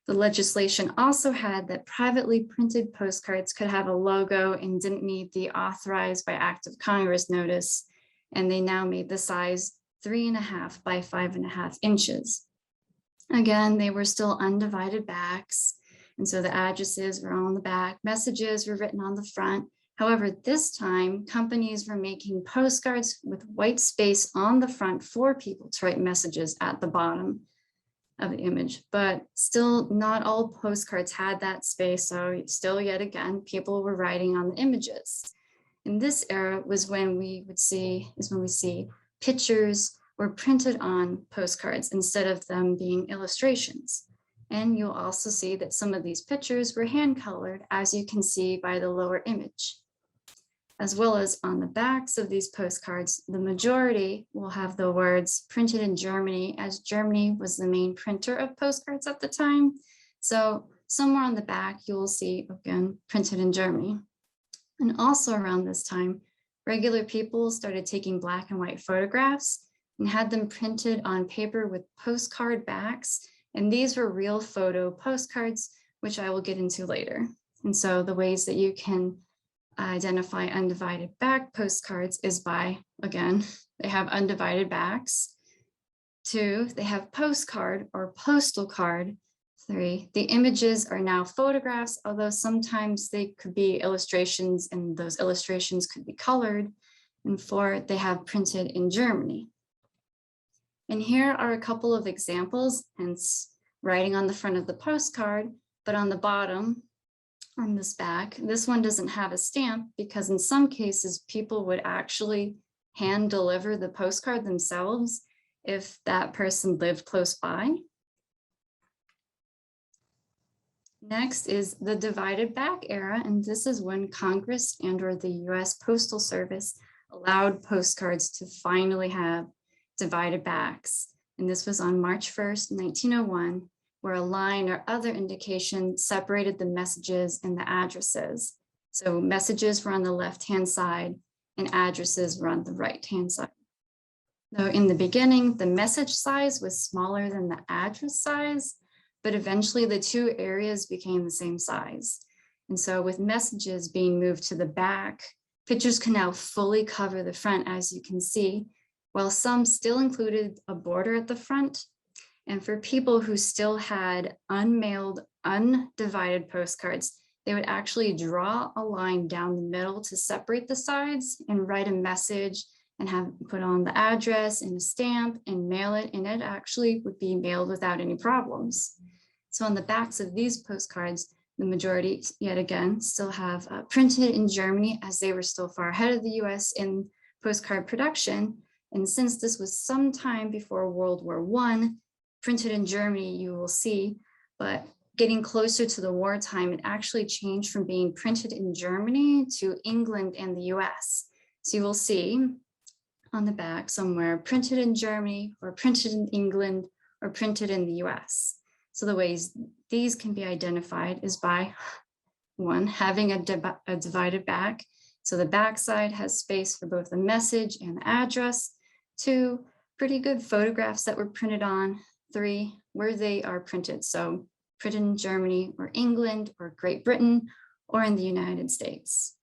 The legislation also had that privately printed postcards could have a logo and didn't need the authorized by act of Congress notice, and they now made the size 3.5 by 5.5 inches. Again, they were still undivided backs. And so the addresses were on the back, messages were written on the front. However, this time companies were making postcards with white space on the front for people to write messages at the bottom of the image, but still not all postcards had that space. So still yet again, people were writing on the images. In this era was when we see pictures were printed on postcards instead of them being illustrations. And you'll also see that some of these pictures were hand colored, as you can see by the lower image. As well as on the backs of these postcards, the majority will have the words printed in Germany, as Germany was the main printer of postcards at the time. So somewhere on the back, you will see, again, printed in Germany. And also around this time, regular people started taking black and white photographs and had them printed on paper with postcard backs. And these were real photo postcards, which I will get into later. And so the ways that you can identify undivided back postcards is by, again, they have undivided backs. 2, they have postcard or postal card. 3, the images are now photographs, although sometimes they could be illustrations and those illustrations could be colored. And 4, they have printed in Germany. And here are a couple of examples, hence writing on the front of the postcard, but on the bottom, on this back, this one doesn't have a stamp because in some cases people would actually hand deliver the postcard themselves if that person lived close by. Next is the divided back era, and this is when Congress and/or the US Postal Service allowed postcards to finally have divided backs. And this was on March 1st, 1901, where a line or other indication separated the messages and the addresses. So messages were on the left-hand side and addresses were on the right-hand side. Though in the beginning, the message size was smaller than the address size, but eventually the two areas became the same size. And so with messages being moved to the back, pictures can now fully cover the front, as you can see, while some still included a border at the front. And for people who still had unmailed, undivided postcards, they would actually draw a line down the middle to separate the sides and write a message and have put on the address and a stamp and mail it, and it actually would be mailed without any problems. So on the backs of these postcards, the majority, yet again, still have printed in Germany, as they were still far ahead of the US in postcard production. And since this was some time before World War I, printed in Germany, you will see, but getting closer to the wartime, it actually changed from being printed in Germany to England and the US. So you will see on the back somewhere, printed in Germany or printed in England or printed in the US. So the ways these can be identified is by 1, having a divided back. So the back side has space for both the message and the address. 2, pretty good photographs that were printed on. 3, where they are printed. So printed in Germany or England or Great Britain or in the United States.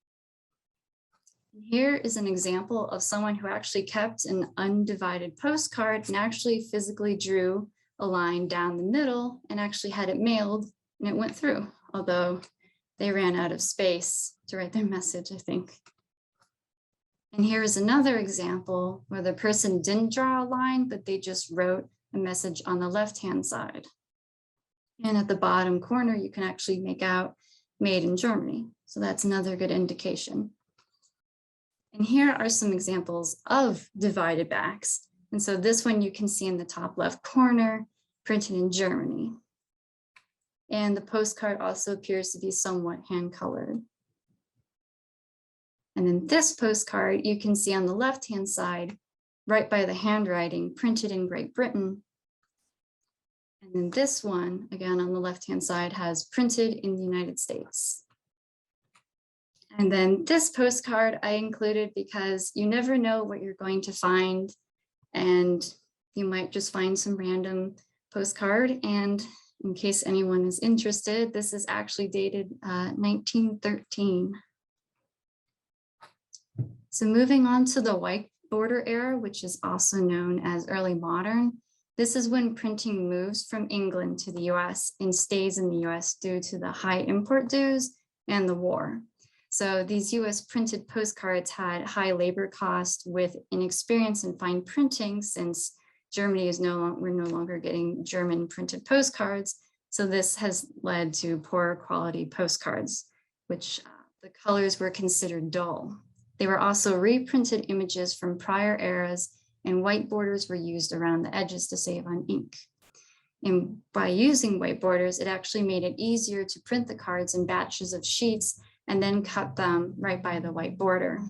Here is an example of someone who actually kept an undivided postcard and actually physically drew a line down the middle and actually had it mailed and it went through, although they ran out of space to write their message, I think. And here is another example where the person didn't draw a line, but they just wrote a message on the left-hand side. And at the bottom corner, you can actually make out made in Germany. So that's another good indication. And here are some examples of divided backs. And so this one you can see in the top left corner, printed in Germany. And the postcard also appears to be somewhat hand colored. And then this postcard you can see on the left-hand side, right by the handwriting, printed in Great Britain. And then this one, again, on the left-hand side, has printed in the United States. And then this postcard I included because you never know what you're going to find. And you might just find some random postcard. And in case anyone is interested, this is actually dated 1913. So moving on to the white border era, which is also known as early modern. This is when printing moves from England to the US and stays in the US due to the high import dues and the war. So these US printed postcards had high labor costs with inexperience in fine printing, since Germany is we're no longer getting German printed postcards. So this has led to poorer quality postcards, which the colors were considered dull. They were also reprinted images from prior eras, and white borders were used around the edges to save on ink. And by using white borders, it actually made it easier to print the cards in batches of sheets and then cut them right by the white border.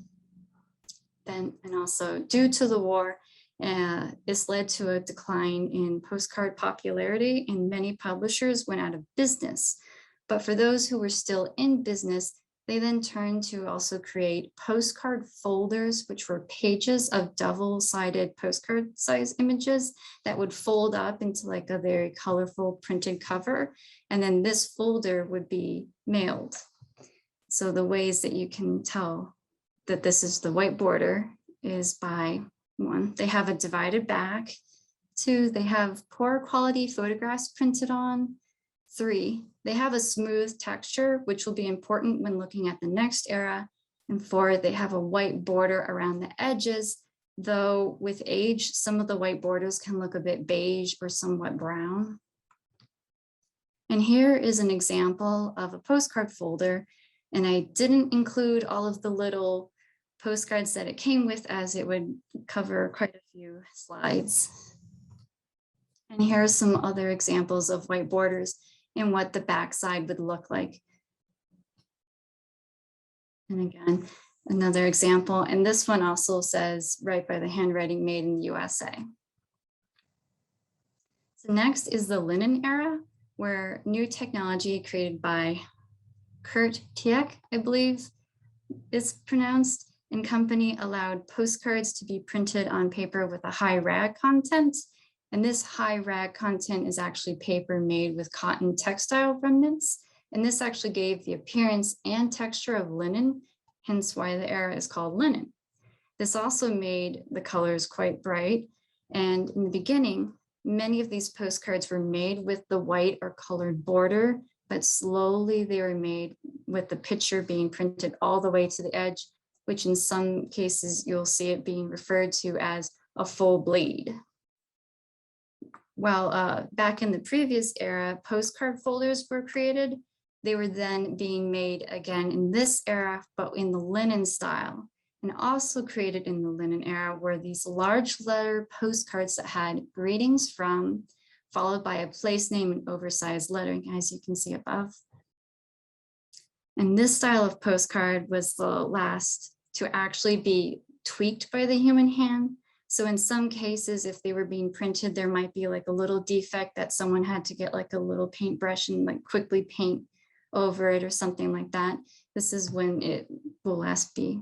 And also due to the war, this led to a decline in postcard popularity, and many publishers went out of business. But for those who were still in business, they then turned to also create postcard folders, which were pages of double-sided postcard size images that would fold up into like a very colorful printed cover. And then this folder would be mailed. So the ways that you can tell that this is the white border is by: 1, they have a divided back; 2, they have poor quality photographs printed on; 3, they have a smooth texture, which will be important when looking at the next era; and 4, they have a white border around the edges, though with age, some of the white borders can look a bit beige or somewhat brown. And here is an example of a postcard folder, and I didn't include all of the little postcards that it came with, as it would cover quite a few slides. And here are some other examples of white borders and what the backside would look like. And again, another example, and this one also says right by the handwriting, made in the USA. So next is the linen era, where new technology created by Kurt Tieck, I believe it's pronounced, and company allowed postcards to be printed on paper with a high rag content. And this high rag content is actually paper made with cotton textile remnants. And this actually gave the appearance and texture of linen, hence why the era is called linen. This also made the colors quite bright. And in the beginning, many of these postcards were made with the white or colored border, but slowly they were made with the picture being printed all the way to the edge, which in some cases you'll see it being referred to as a full bleed. While back in the previous era, postcard folders were created, they were then being made again in this era, but in the linen style. And also created in the linen era were these large letter postcards that had greetings from, followed by a place name and oversized lettering, as you can see above. And this style of postcard was the last to actually be tweaked by the human hand. So in some cases, if they were being printed, there might be like a little defect that someone had to get like a little paintbrush and like quickly paint over it or something like that. This is when it will last be.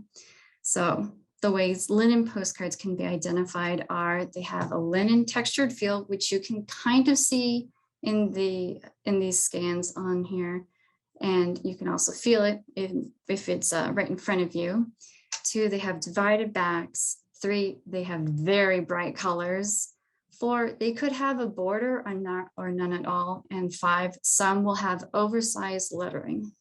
So the ways linen postcards can be identified are they have a linen textured feel, which you can kind of see in these scans on here. And you can also feel it if it's right in front of you. 2, they have divided backs. 3, they have very bright colors. 4, they could have a border or none at all. And 5, some will have oversized lettering.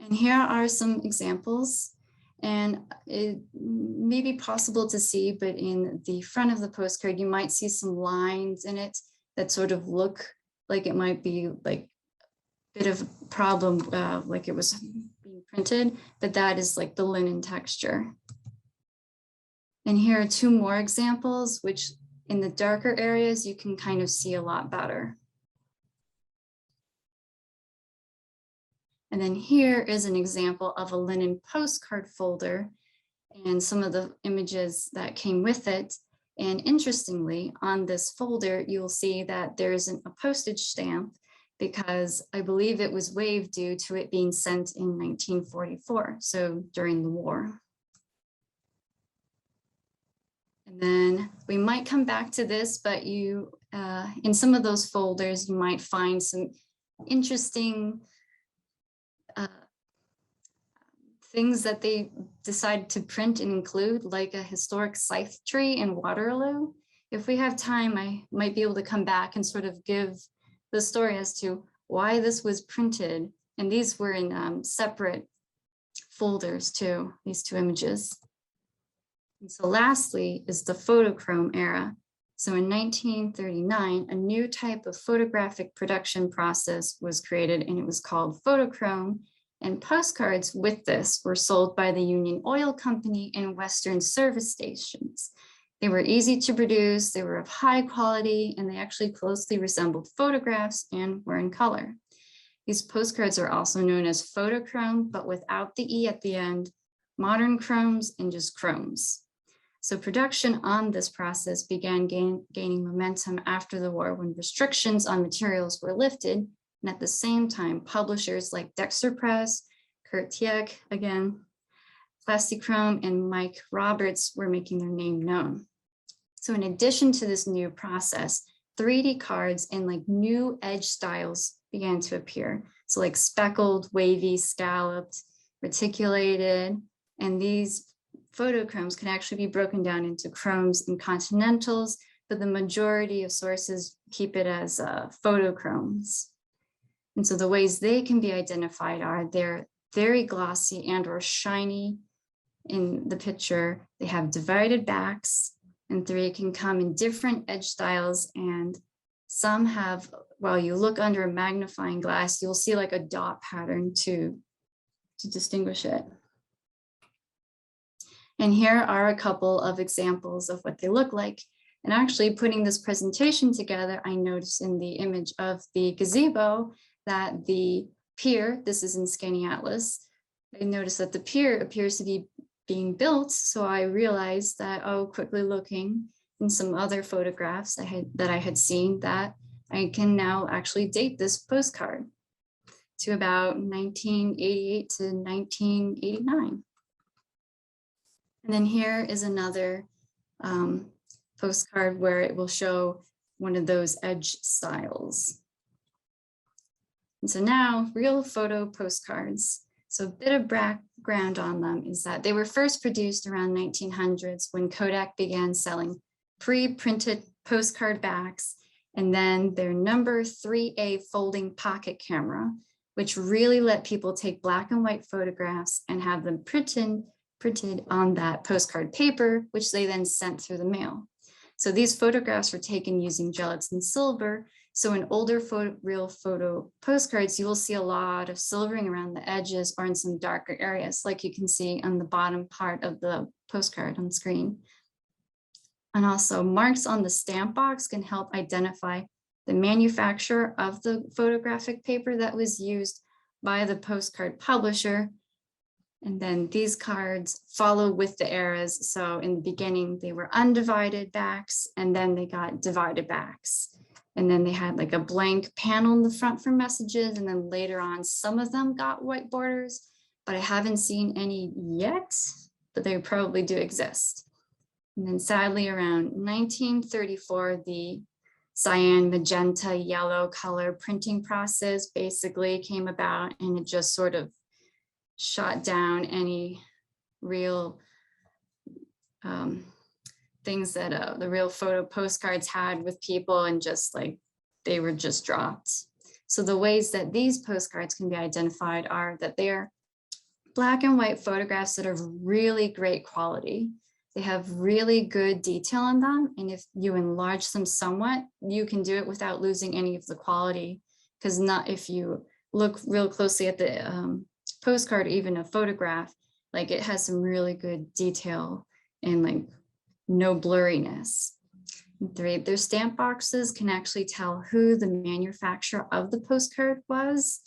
And here are some examples. And it may be possible to see, but in the front of the postcard, you might see some lines in it that sort of look like it might be like a bit of a problem, like it was being printed, but that is like the linen texture. And here are 2 more examples, which in the darker areas, you can kind of see a lot better. And then here is an example of a linen postcard folder and some of the images that came with it. And interestingly, on this folder, you'll see that there isn't a postage stamp because I believe it was waived due to it being sent in 1944, so during the war. And then we might come back to this, but you, in some of those folders, you might find some interesting things that they decided to print and include, like a historic scythe tree in Waterloo. if we have time, I might be able to come back and sort of give the story as to why this was printed. And these were in separate folders too, these two images. And so lastly is the photochrome era. So in 1939, a new type of photographic production process was created, and it was called photochrome. And postcards with this were sold by the Union Oil Company in Western service stations. They were easy to produce, they were of high quality, and they actually closely resembled photographs and were in color. These postcards are also known as photochrome, but without the E at the end, modern chromes, and just chromes. So production on this process began gaining momentum after the war when restrictions on materials were lifted. And at the same time, publishers like Dexter Press, Kurt Tieck, again, Plastichrome, and Mike Roberts were making their name known. So in addition to this new process, 3D cards and like new edge styles began to appear. So like speckled, wavy, scalloped, reticulated, and these photochromes can actually be broken down into chromes and continentals, but the majority of sources keep it as photochromes. And so the ways they can be identified are they're very glossy and or shiny in the picture. They have divided backs, and 3 can come in different edge styles, and some have, while you look under a magnifying glass, you'll see like a dot pattern to distinguish it. And here are a couple of examples of what they look like. And actually putting this presentation together, I noticed in the image of the gazebo that the pier, this is in Scanny Atlas, I noticed that the pier appears to be being built. So I realized that, oh, quickly looking in some other photographs that I had seen, that I can now actually date this postcard to about 1988 to 1989. And then here is another postcard where it will show one of those edge styles. And so now real photo postcards. So a bit of background on them is that they were first produced around 1900s when Kodak began selling pre-printed postcard backs, and then their number 3A folding pocket camera, which really let people take black and white photographs and have them printed on that postcard paper, which they then sent through the mail. So these photographs were taken using gelatin silver. So in older real photo postcards, you will see a lot of silvering around the edges or in some darker areas, like you can see on the bottom part of the postcard on screen. And also marks on the stamp box can help identify the manufacturer of the photographic paper that was used by the postcard publisher. And then these cards follow with the eras. So in the beginning, they were undivided backs, and then they got divided backs. And then they had like a blank panel in the front for messages. And then later on, some of them got white borders, but I haven't seen any yet, but they probably do exist. And then sadly, around 1934, the cyan, magenta, yellow color printing process basically came about, and it just sort of shot down any real things that the real photo postcards had with people, and just like they were just dropped. So the ways that these postcards can be identified are that they're black and white photographs that are really great quality. They have really good detail in them, and if you enlarge them somewhat, you can do it without losing any of the quality, because not if you look real closely at the postcard, even a photograph, like it has some really good detail and like no blurriness. 3, their stamp boxes can actually tell who the manufacturer of the postcard was.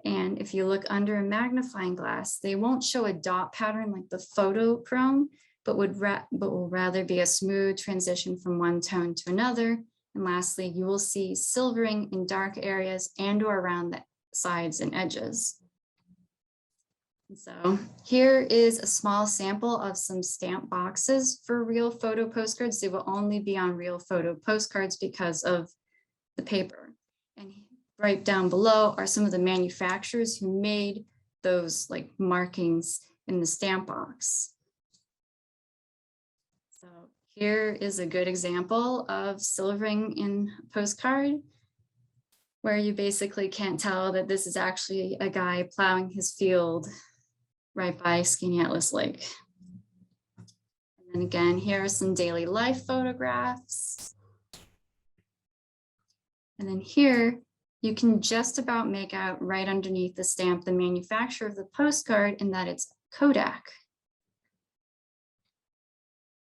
And if you look under a magnifying glass, they won't show a dot pattern like the photochrome, but will rather be a smooth transition from one tone to another. And lastly, you will see silvering in dark areas and or around the sides and edges. So here is a small sample of some stamp boxes for real photo postcards. They will only be on real photo postcards because of the paper. And right down below are some of the manufacturers who made those like markings in the stamp box. So here is a good example of silvering in a postcard, where you basically can't tell that this is actually a guy plowing his field right by Skaneateles Lake. And then again, here are some daily life photographs. And then here, you can just about make out right underneath the stamp the manufacturer of the postcard, and that it's Kodak.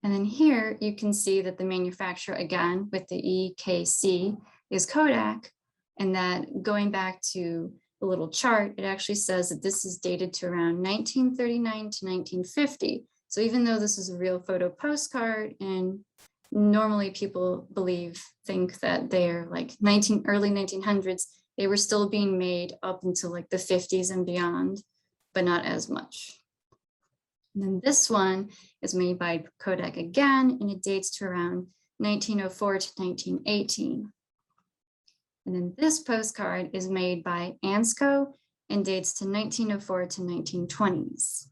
And then here you can see that the manufacturer, again with the EKC, is Kodak, and that going back to the little chart, it actually says that this is dated to around 1939 to 1950. So even though this is a real photo postcard, and normally people think that they're like early 1900s, they were still being made up until like the 50s and beyond, but not as much. And then this one is made by Kodak again, and it dates to around 1904 to 1918. And then this postcard is made by Ansco and dates to 1904 to 1920s.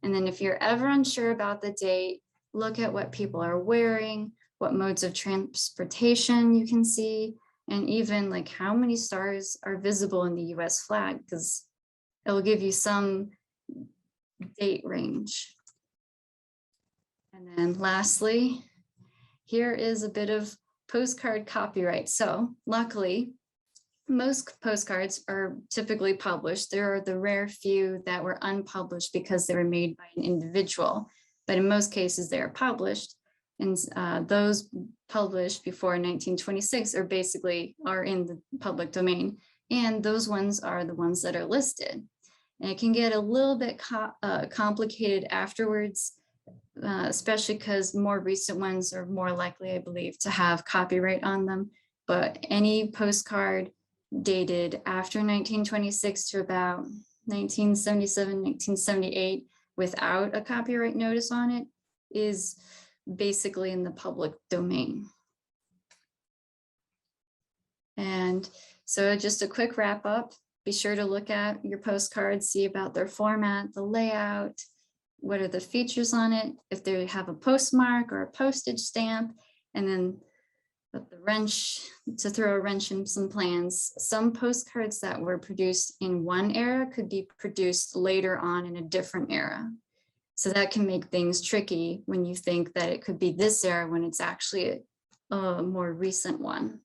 And then if you're ever unsure about the date, look at what people are wearing, what modes of transportation you can see, and even like how many stars are visible in the US flag, because it'll give you some date range. And then lastly, here is a bit of postcard copyright. So luckily, most postcards are typically published. There are the rare few that were unpublished because they were made by an individual, but in most cases they are published. And those published before 1926 are in the public domain. And those ones are the ones that are listed. And it can get a little bit complicated afterwards, especially because more recent ones are more likely, I believe, to have copyright on them. But any postcard dated after 1926 to about 1977, 1978, without a copyright notice on it, is basically in the public domain. And so just a quick wrap up. Be sure to look at your postcards, see about their format, the layout, what are the features on it, if they have a postmark or a postage stamp, and then the wrench, to throw a wrench in some plans. Some postcards that were produced in one era could be produced later on in a different era. So that can make things tricky when you think that it could be this era when it's actually a more recent one.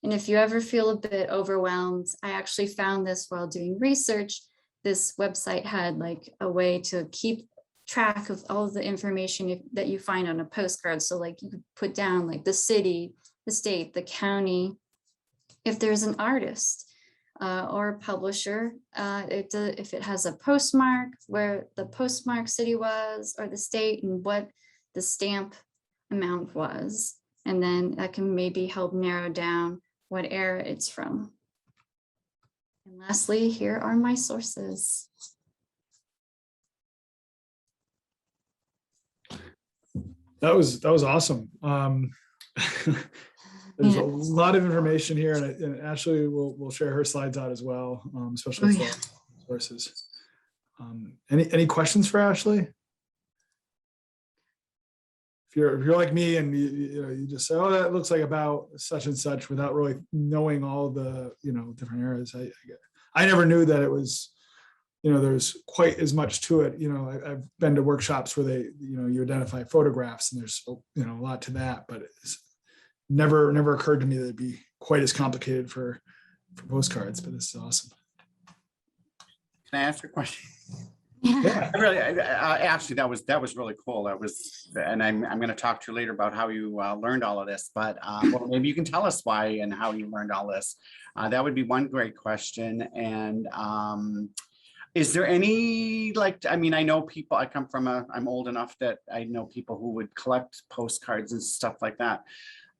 And if you ever feel a bit overwhelmed, I actually found this while doing research. This website had like a way to keep track of all of the information that you find on a postcard. So like you could put down like the city, the state, the county, if there's an artist or a publisher, if it has a postmark, where the postmark city was, or the state, and what the stamp amount was. And then that can maybe help narrow down what era it's from. And lastly, here are my sources. That was awesome. There's a lot of information here, and Ashley will share her slides out as well, especially for sources. Any questions for Ashley? If you're like me and you just say, oh, that looks like about such and such, without really knowing all the different eras. I never knew that it was, there's quite as much to it. I've been to workshops where they you identify photographs, and there's a lot to that, but it's never occurred to me that it'd be quite as complicated for postcards. But this is awesome. Can I ask a question? Yeah. Actually, that was really cool. And I'm going to talk to you later about how you learned all of this. But well, maybe you can tell us why and how you learned all this. That would be one great question. And is there any, I know people, I'm old enough that I know people who would collect postcards and stuff like that.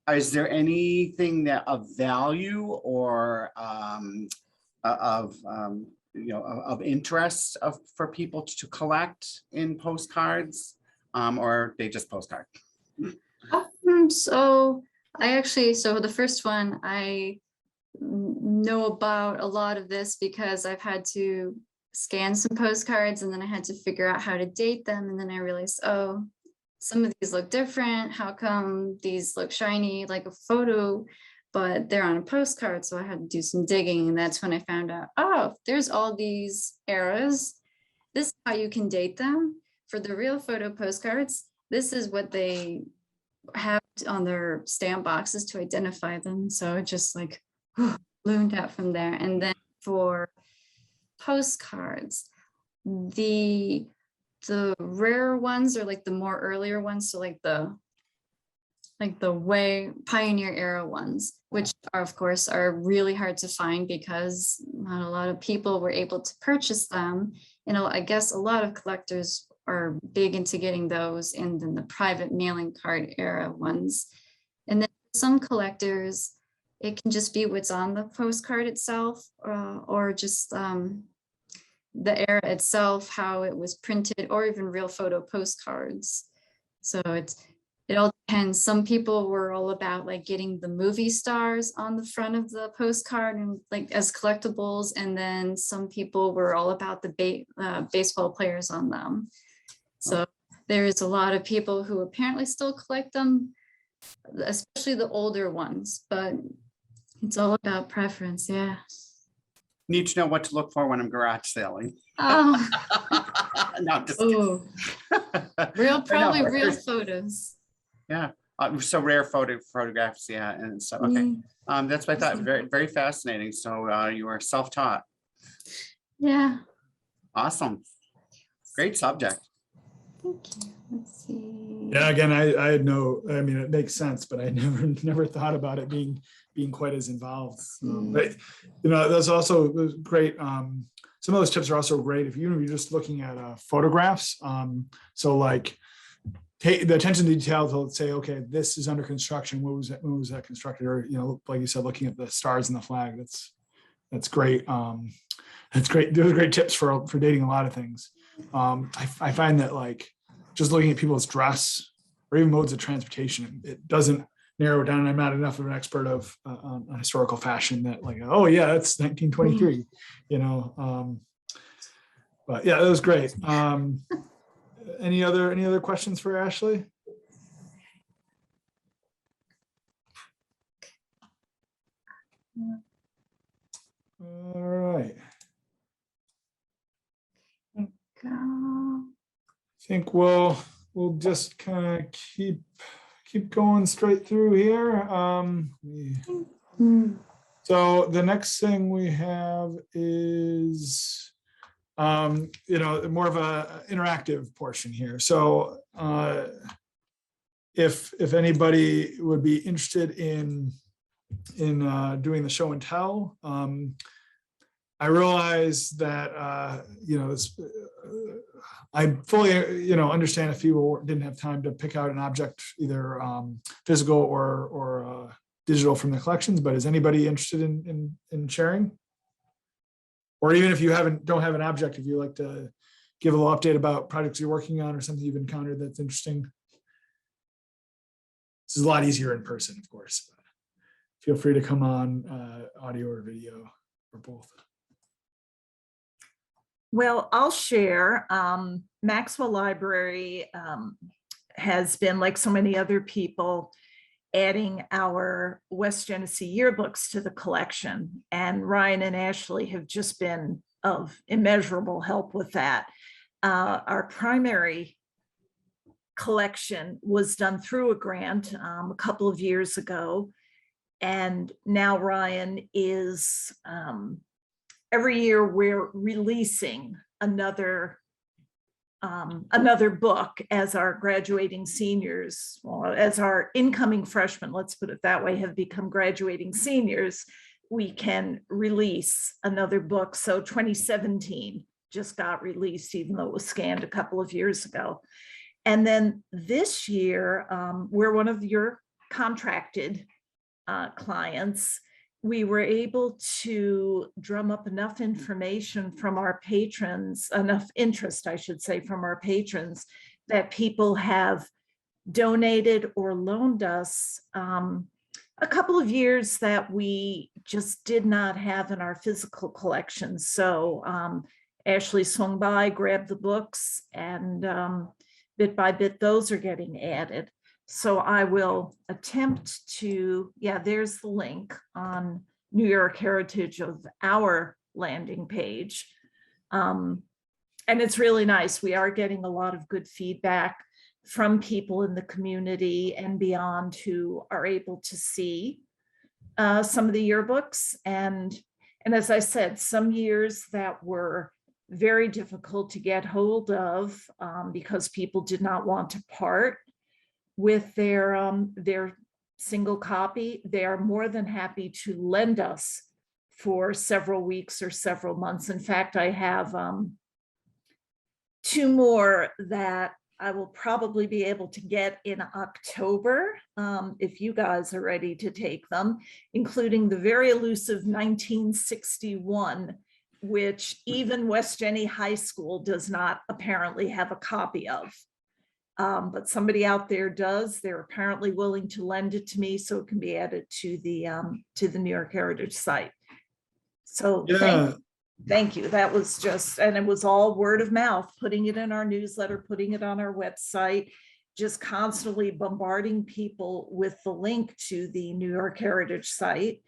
Is there anything that of value or of interest for people to collect in postcards, or are they just postcard? So the first one, I know about a lot of this because I've had to scan some postcards, and then I had to figure out how to date them. And then I realized, oh, some of these look different. How come these look shiny like a photo, but they're on a postcard? So I had to do some digging, and that's when I found out, oh, there's all these eras. This is how you can date them. For the real photo postcards, this is what they have on their stamp boxes to identify them. So it just like loomed out from there. And then for postcards, the rare ones are like the more earlier ones, so like the way pioneer era ones, which are of course are really hard to find because not a lot of people were able to purchase them. And I guess a lot of collectors are big into getting those, and then the private mailing card era ones. And then some collectors, it can just be what's on the postcard itself, or just the era itself, how it was printed, or even real photo postcards. So it all depends. Some people were all about like getting the movie stars on the front of the postcard and like as collectibles, and then some people were all about the baseball players on them. So there's a lot of people who apparently still collect them, especially the older ones, but it's all about preference. Yeah. Need to know what to look for when I'm garage selling. Oh, No, I'm just kidding. oh, probably real photos. Yeah. So rare photographs, yeah, and so okay. That's what I thought. Very, very fascinating. So you are self-taught. Yeah. Awesome. Great subject. Thank you. Let's see. Yeah, again, I had I mean, it makes sense, but I never thought about it being quite as involved. But you know, that's also great. Some of those tips are also great if you're just looking at photographs. So like take the attention to detail to say, okay, this is under construction. When was that constructed? Or, you know, like you said, looking at the stars and the flag. That's great. That's great. Those are great tips for dating a lot of things. I find that like just looking at people's dress or even modes of transportation, it doesn't narrow it down. I'm not enough of an expert on historical fashion that like, oh yeah, that's 1923, you know. But yeah, that was great. Any other questions for Ashley? All right. Go. I think we'll just kind of keep going straight through here. So the next thing we have is you know, more of a interactive portion here. So if anybody would be interested in doing the show and tell, I realize that you know, I fully, you know, understand if people didn't have time to pick out an object, either physical or digital from the collections. But is anybody interested in sharing? Or even if you don't have an object, if you like to give a little update about projects you're working on or something you've encountered that's interesting. This is a lot easier in person, of course. But feel free to come on audio or video or both. Well, I'll share. Maxwell Library has been, like so many other people, adding our West Genesee yearbooks to the collection. And Ryan and Ashley have just been of immeasurable help with that. Our primary collection was done through a grant a couple of years ago. And now Ryan is, every year we're releasing another book as our graduating seniors, or as our incoming freshmen, let's put it that way, have become graduating seniors. We can release another book. So 2017 just got released, even though it was scanned a couple of years ago. And then this year, we're one of your contracted clients. We were able to drum up enough information from our patrons, enough interest, I should say, from our patrons, that people have donated or loaned us a couple of years that we just did not have in our physical collections. So Ashley swung by, grabbed the books, and bit by bit, those are getting added. So I will attempt to, yeah, there's the link on New York Heritage of our landing page. And it's really nice. We are getting a lot of good feedback from people in the community and beyond who are able to see some of the yearbooks. And as I said, some years that were very difficult to get hold of because people did not want to part with their single copy, they are more than happy to lend us for several weeks or several months. In fact, I have 2 more that I will probably be able to get in October, if you guys are ready to take them, including the very elusive 1961, which even West Jenny High School does not apparently have a copy of. But somebody out there does. They're apparently willing to lend it to me so it can be added to the New York Heritage site. So Yeah. thank you. That was just, and it was all word of mouth, putting it in our newsletter, putting it on our website, just constantly bombarding people with the link to the New York Heritage site.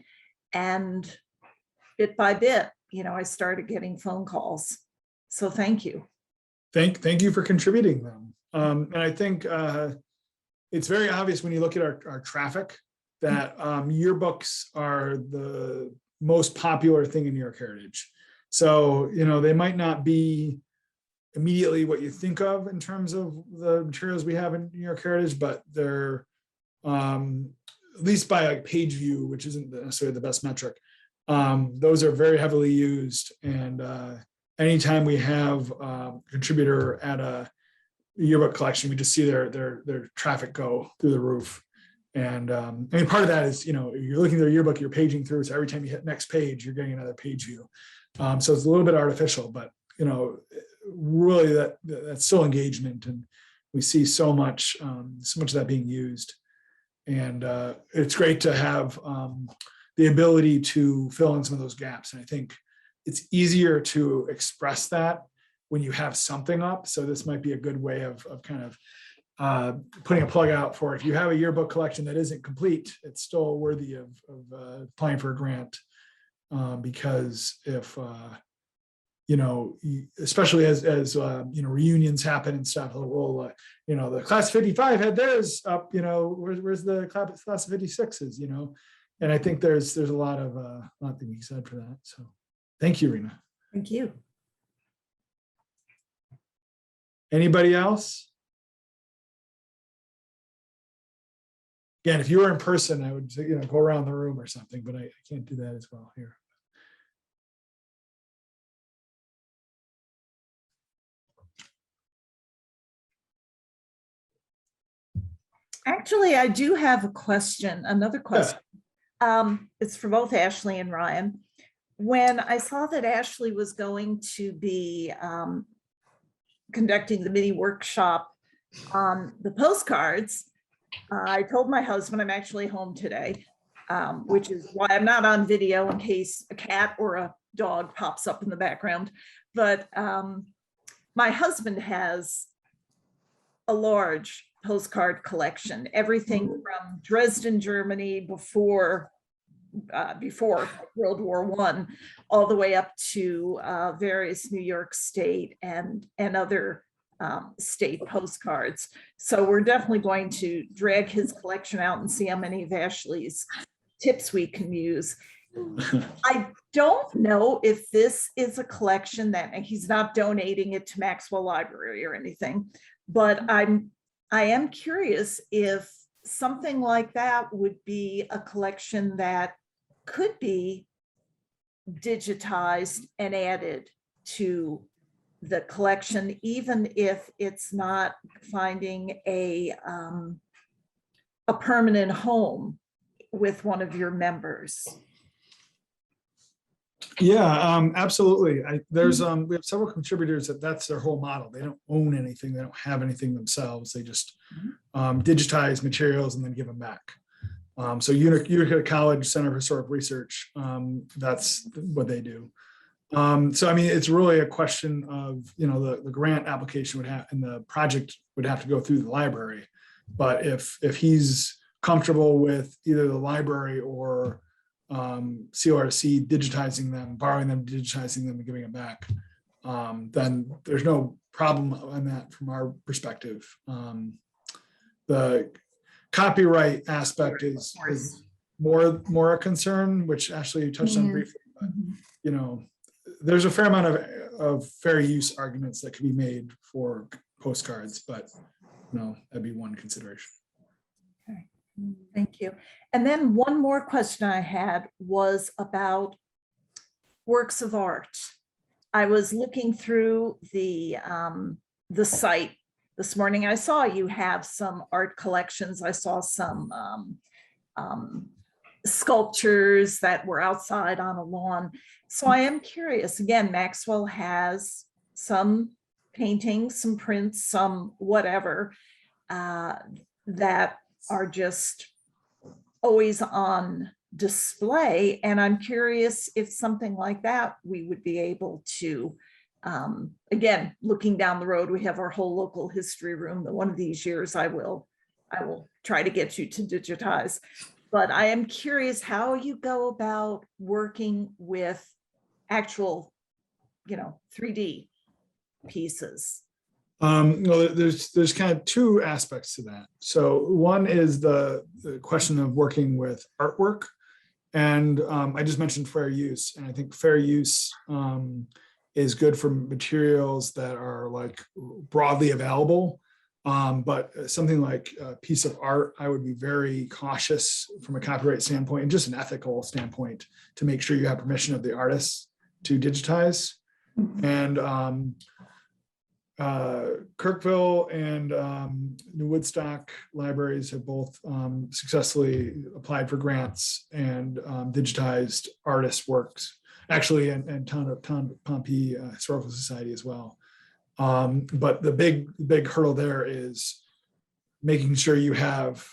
And bit by bit, I started getting phone calls. So thank you. Thank you for contributing them. And I think it's very obvious when you look at our traffic that yearbooks are the most popular thing in New York Heritage. So, they might not be immediately what you think of in terms of the materials we have in New York Heritage, but they're at least by like page view, which isn't necessarily the best metric. Those are very heavily used. And anytime we have a contributor at a yearbook collection, we just see their traffic go through the roof. And part of that is, you're looking at their yearbook, you're paging through. So every time you hit next page, you're getting another page view. So it's a little bit artificial, but, really that's still engagement. And we see so much of that being used. And it's great to have the ability to fill in some of those gaps. And I think it's easier to express that when you have something up. So this might be a good way of kind of putting a plug out for if you have a yearbook collection that isn't complete, it's still worthy of applying for a grant. Because if, especially as reunions happen and stuff, well, the class 55 had theirs up, where's the class of 56s, and I think there's a lot to be said for that. So thank you, Rena. Thank you. Anybody else? Again, if you were in person, I would say, go around the room or something, but I can't do that as well here. Actually, I do have a question, another question. It's for both Ashley and Ryan. When I saw that Ashley was going to be conducting the mini workshop on the postcards, I told my husband I'm actually home today, which is why I'm not on video in case a cat or a dog pops up in the background. But my husband has a large postcard collection, everything from Dresden, Germany before World War I, all the way up to various New York State and other state postcards. So we're definitely going to drag his collection out and see how many of Ashley's tips we can use. I don't know if this is a collection that, and he's not donating it to Maxwell Library or anything, but I am curious if something like that would be a collection that could be digitized and added to the collection, even if it's not finding a permanent home with one of your members. Yeah, absolutely. We have several contributors that's their whole model. They don't own anything. They don't have anything themselves. They just digitize materials and then give them back. So Utica College Center for Historic Research, that's what they do. So I mean, it's really a question of, the grant application would have, and the project would have to go through the library. But if he's comfortable with either the library or CLRC digitizing them, borrowing them, digitizing them and giving them back, then there's no problem on that from our perspective. The copyright aspect is more a concern, which Ashley you touched on Yeah. briefly, but there's a fair amount of fair use arguments that could be made for postcards, but that'd be one consideration. Thank you. And then one more question I had was about works of art. I was looking through the site this morning. I saw you have some art collections. I saw some sculptures that were outside on a lawn. So I am curious, again, Maxwell has some paintings, some prints, some whatever that are just always on display. And I'm curious if something like that, we would be able to, again, looking down the road, we have our whole local history room that one of these years I will try to get you to digitize. But I am curious how you go about working with actual, 3D pieces. There's kind of two aspects to that. So one is the question of working with artwork, and I just mentioned fair use, and I think fair use is good for materials that are like broadly available. But something like a piece of art, I would be very cautious from a copyright standpoint and just an ethical standpoint to make sure you have permission of the artist to digitize. And Kirkville and New Woodstock libraries have both successfully applied for grants and digitized artists' works, actually, and Town of Pompey Historical Society as well. But the big hurdle there is making sure you have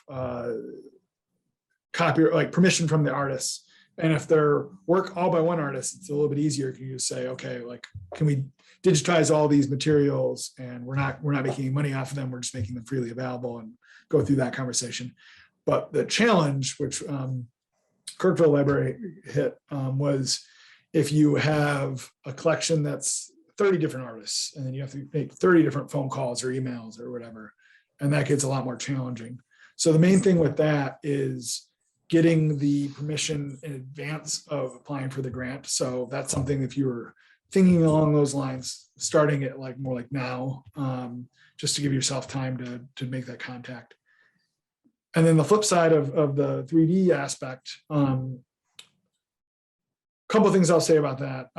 permission from the artists. And if they're work all by one artist, it's a little bit easier. Can you say, okay, like, can we digitize all these materials and we're not making any money off of them, we're just making them freely available, and go through that conversation. But the challenge, which Kirkville Library hit, was if you have a collection that's 30 different artists, and then you have to make 30 different phone calls or emails or whatever, and that gets a lot more challenging. So the main thing with that is getting the permission in advance of applying for the grant. So that's something, if you were thinking along those lines, starting it more like now, just to give yourself time to make that contact. And then the flip side of the 3D aspect, couple of things I'll say about that.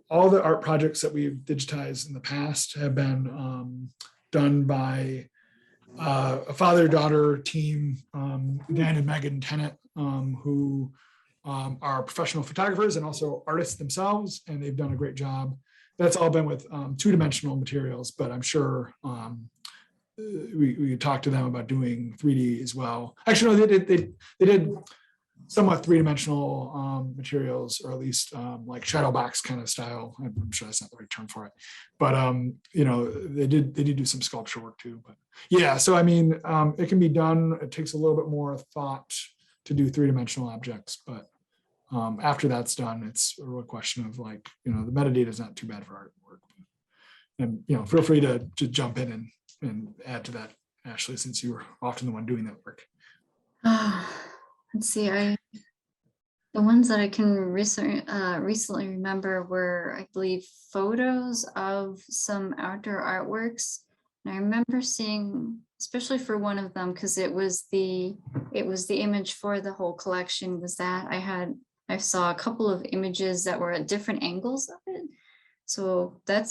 All the art projects that we've digitized in the past have been done by a father-daughter team, Dan and Megan Tennant, who are professional photographers and also artists themselves, and they've done a great job. That's all been with two-dimensional materials, but I'm sure we could talk to them about doing 3D as well. Actually, no, they did somewhat three-dimensional materials, or at least like shadow box kind of style. I'm sure that's not the right term for it, but they did do some sculpture work too. But yeah, so I mean, it can be done. It takes a little bit more thought to do three-dimensional objects, but after that's done, it's a real question of the metadata is not too bad for artwork. And feel free to jump in and add to that, Ashley, since you were often the one doing that work. Let's see, the ones that I can recently remember were, I believe, photos of some outdoor artworks. And I remember seeing, especially for one of them, because it was the image for the whole collection, was that I saw a couple of images that were at different angles of it. So that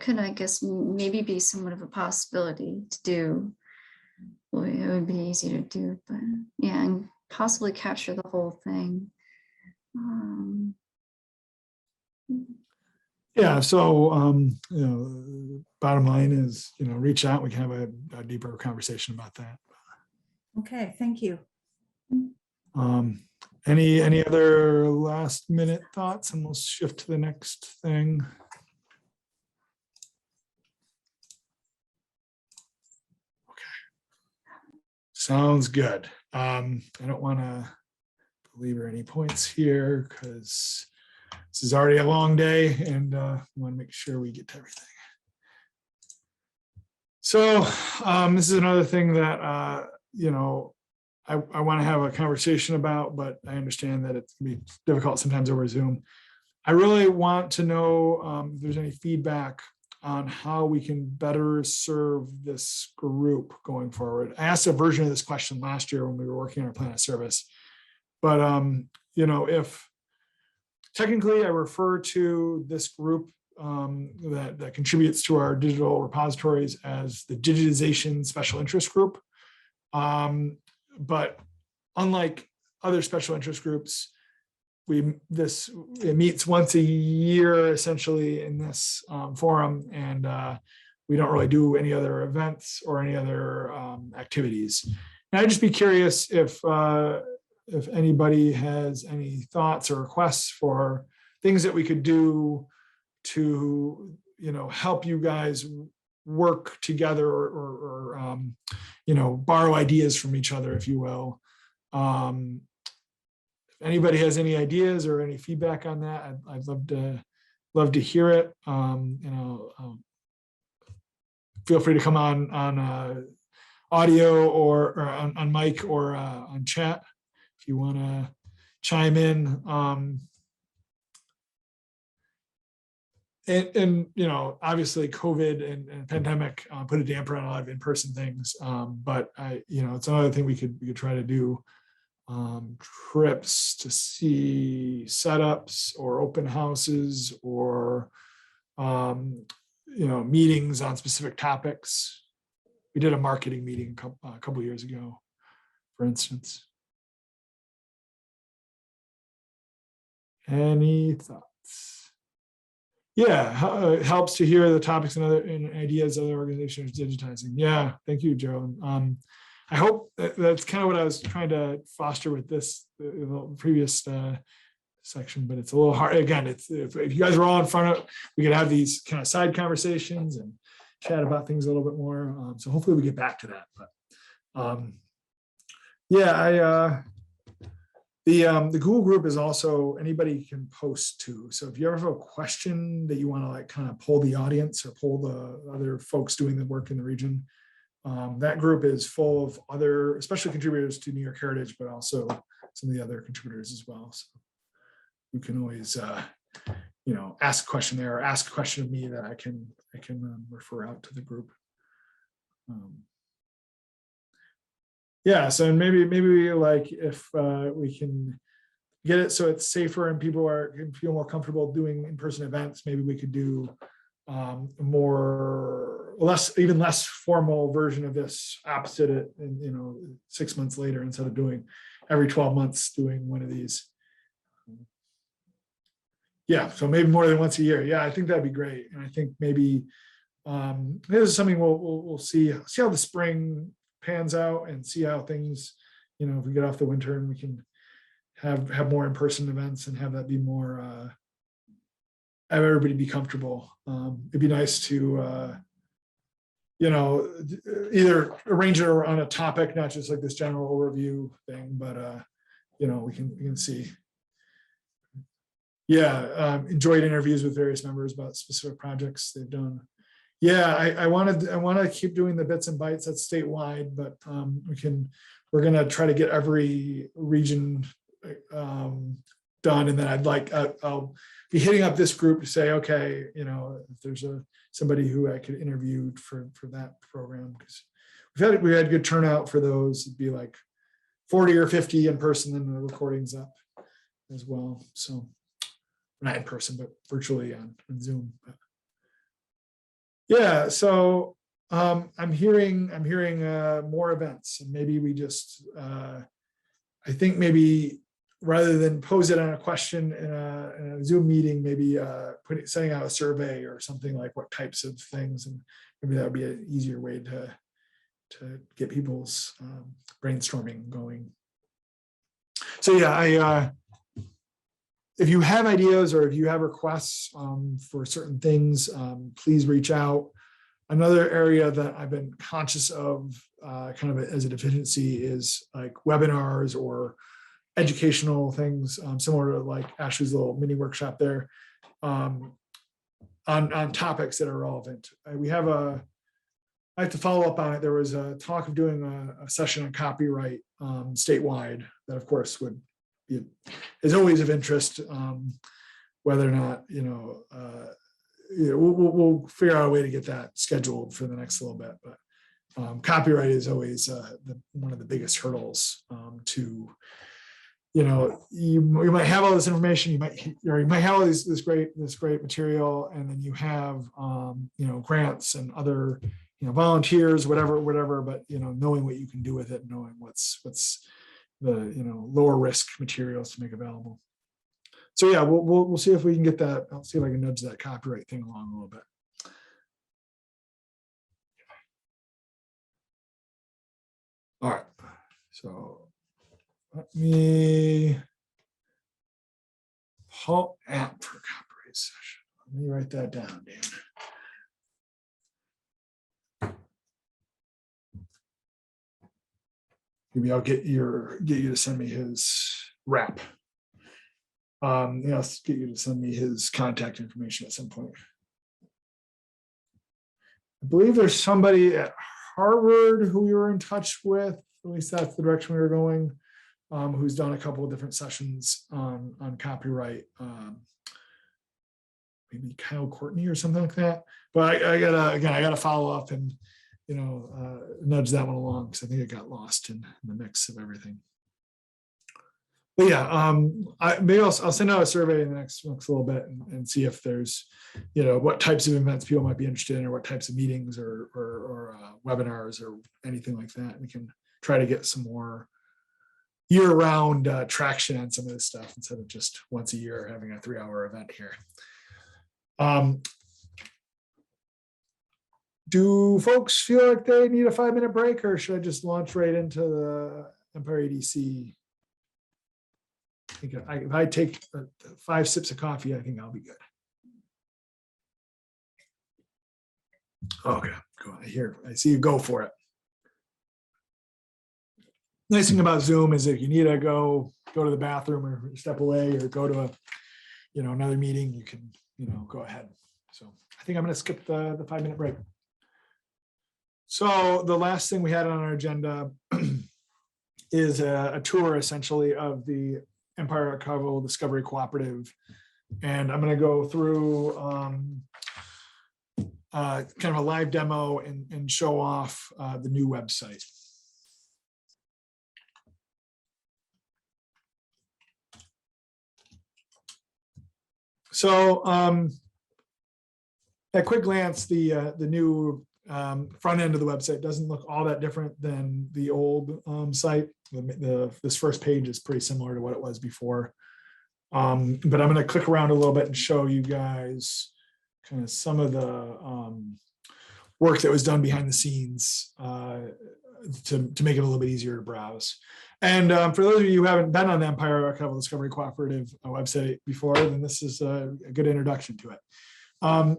could, I guess, maybe be somewhat of a possibility to do. Boy, it would be easy to do, but yeah, and possibly capture the whole thing. Yeah, so bottom line is, reach out. We can have a deeper conversation about that. Okay, thank you. Any other last minute thoughts, and we'll shift to the next thing. Sounds good. I don't want to belabor any points here because this is already a long day, and want to make sure we get to everything. So this is another thing that I want to have a conversation about, but I understand that it can be difficult sometimes over Zoom. I really want to know if there's any feedback on how we can better serve this group going forward. I asked a version of this question last year when we were working on our plan of service, but if technically I refer to this group that contributes to our digital repositories as the Digitization Special Interest Group. But unlike other special interest groups, it meets once a year essentially in this forum, and we don't really do any other events or any other activities. And I'd just be curious if anybody has any thoughts or requests for things that we could do to help you guys work together or borrow ideas from each other, if you will. If anybody has any ideas or any feedback on that, I'd love to hear it. Feel free to come on audio or on mic or on chat if you want to chime in. And obviously COVID and pandemic put a damper on a lot of in-person things, but it's another thing we could try to do. Trips to see setups or open houses or meetings on specific topics. We did a marketing meeting a couple of years ago, for instance. Any thoughts? Yeah, it helps to hear the topics and ideas other organizations are digitizing. Yeah, thank you, Joe. I hope that's kind of what I was trying to foster with this previous section, but it's a little hard. Again, if you guys are all in front of, we could have these kind of side conversations and chat about things a little bit more. So hopefully we get back to that. But the Google group is also anybody can post to. So if you ever have a question that you want to kind of poll the audience or poll the other folks doing the work in the region, that group is full of other, especially contributors to New York Heritage, but also some of the other contributors as well. So you can always, ask a question there, or ask a question of me that I can refer out to the group. So maybe if we can get it so it's safer and people can feel more comfortable doing in-person events, maybe we could do even less formal version of this opposite it, and 6 months later, instead of doing every 12 months doing one of these. So maybe more than once a year. I think that'd be great. And I think maybe this is something we'll see how the spring pans out and see how things, if we get off the winter and we can have more in-person events and have that be more have everybody be comfortable. It'd be nice to either arrange it on a topic, not just like this general overview thing, but we can see. Enjoyed interviews with various members about specific projects they've done. I want to keep doing the bits and bytes. That's statewide, but we're going to try to get every region done, and then I'll be hitting up this group to say, okay, if there's somebody who I could interview for that program, because we had good turnout for those. It'd be like 40 or 50 in person, and the recordings up as well. So not in person, but virtually on Zoom. But so I'm hearing more events, and maybe we just I think maybe rather than pose it on a question in a Zoom meeting, maybe sending out a survey or something, like what types of things, and maybe that would be an easier way to get people's brainstorming going. So yeah, if you have ideas or if you have requests for certain things, please reach out. Another area that I've been conscious of kind of as a deficiency is like webinars or educational things, similar to like Ashley's little mini workshop there, on topics that are relevant. I have to follow up on it. There was a talk of doing a session on copyright statewide that of course is always of interest, whether or not, we'll figure out a way to get that scheduled for the next little bit, but copyright is always one of the biggest hurdles to, you might have all this information, you might have all this great material, and then you have grants and other volunteers, whatever, but knowing what you can do with it, knowing what's the lower risk materials to make available. So yeah, we'll see if we can get that. I'll see if I can nudge that copyright thing along a little bit. All right, so let me halt app for copyright session. Let me write that down, Dan. Maybe I'll get you to send me his rap. I'll get you to send me his contact information at some point. I believe there's somebody at Harvard who we were in touch with, at least that's the direction we were going, who's done a couple of different sessions on copyright. Maybe Kyle Courtney or something like that. But I gotta follow up and nudge that one along, because I think it got lost in the mix of everything. But yeah, maybe I'll send out a survey in the next little bit and see if there's, what types of events people might be interested in, or what types of meetings or webinars or anything like that. We can try to get some more year-round traction on some of this stuff instead of just once a year having a 3-hour event here. Do folks feel like they need a 5-minute break, or should I just launch right into the Empire EDC? I think if I take 5 sips of coffee, I think I'll be good. Okay, go here. I see you go for it. Nice thing about Zoom is if you need to go to the bathroom or step away or go to another meeting, you can go ahead. So I think I'm going to skip the 5-minute break. So the last thing we had on our agenda is a tour essentially of the Empire Archival Discovery Cooperative. And I'm going to go through kind of a live demo and show off the new website. So at quick glance, the new front end of the website doesn't look all that different than the old site. This first page is pretty similar to what it was before. But I'm going to click around a little bit and show you guys kind of some of the work that was done behind the scenes to make it a little bit easier to browse. And for those of you who haven't been on the Empire Archival Discovery Cooperative website before, then this is a good introduction to it.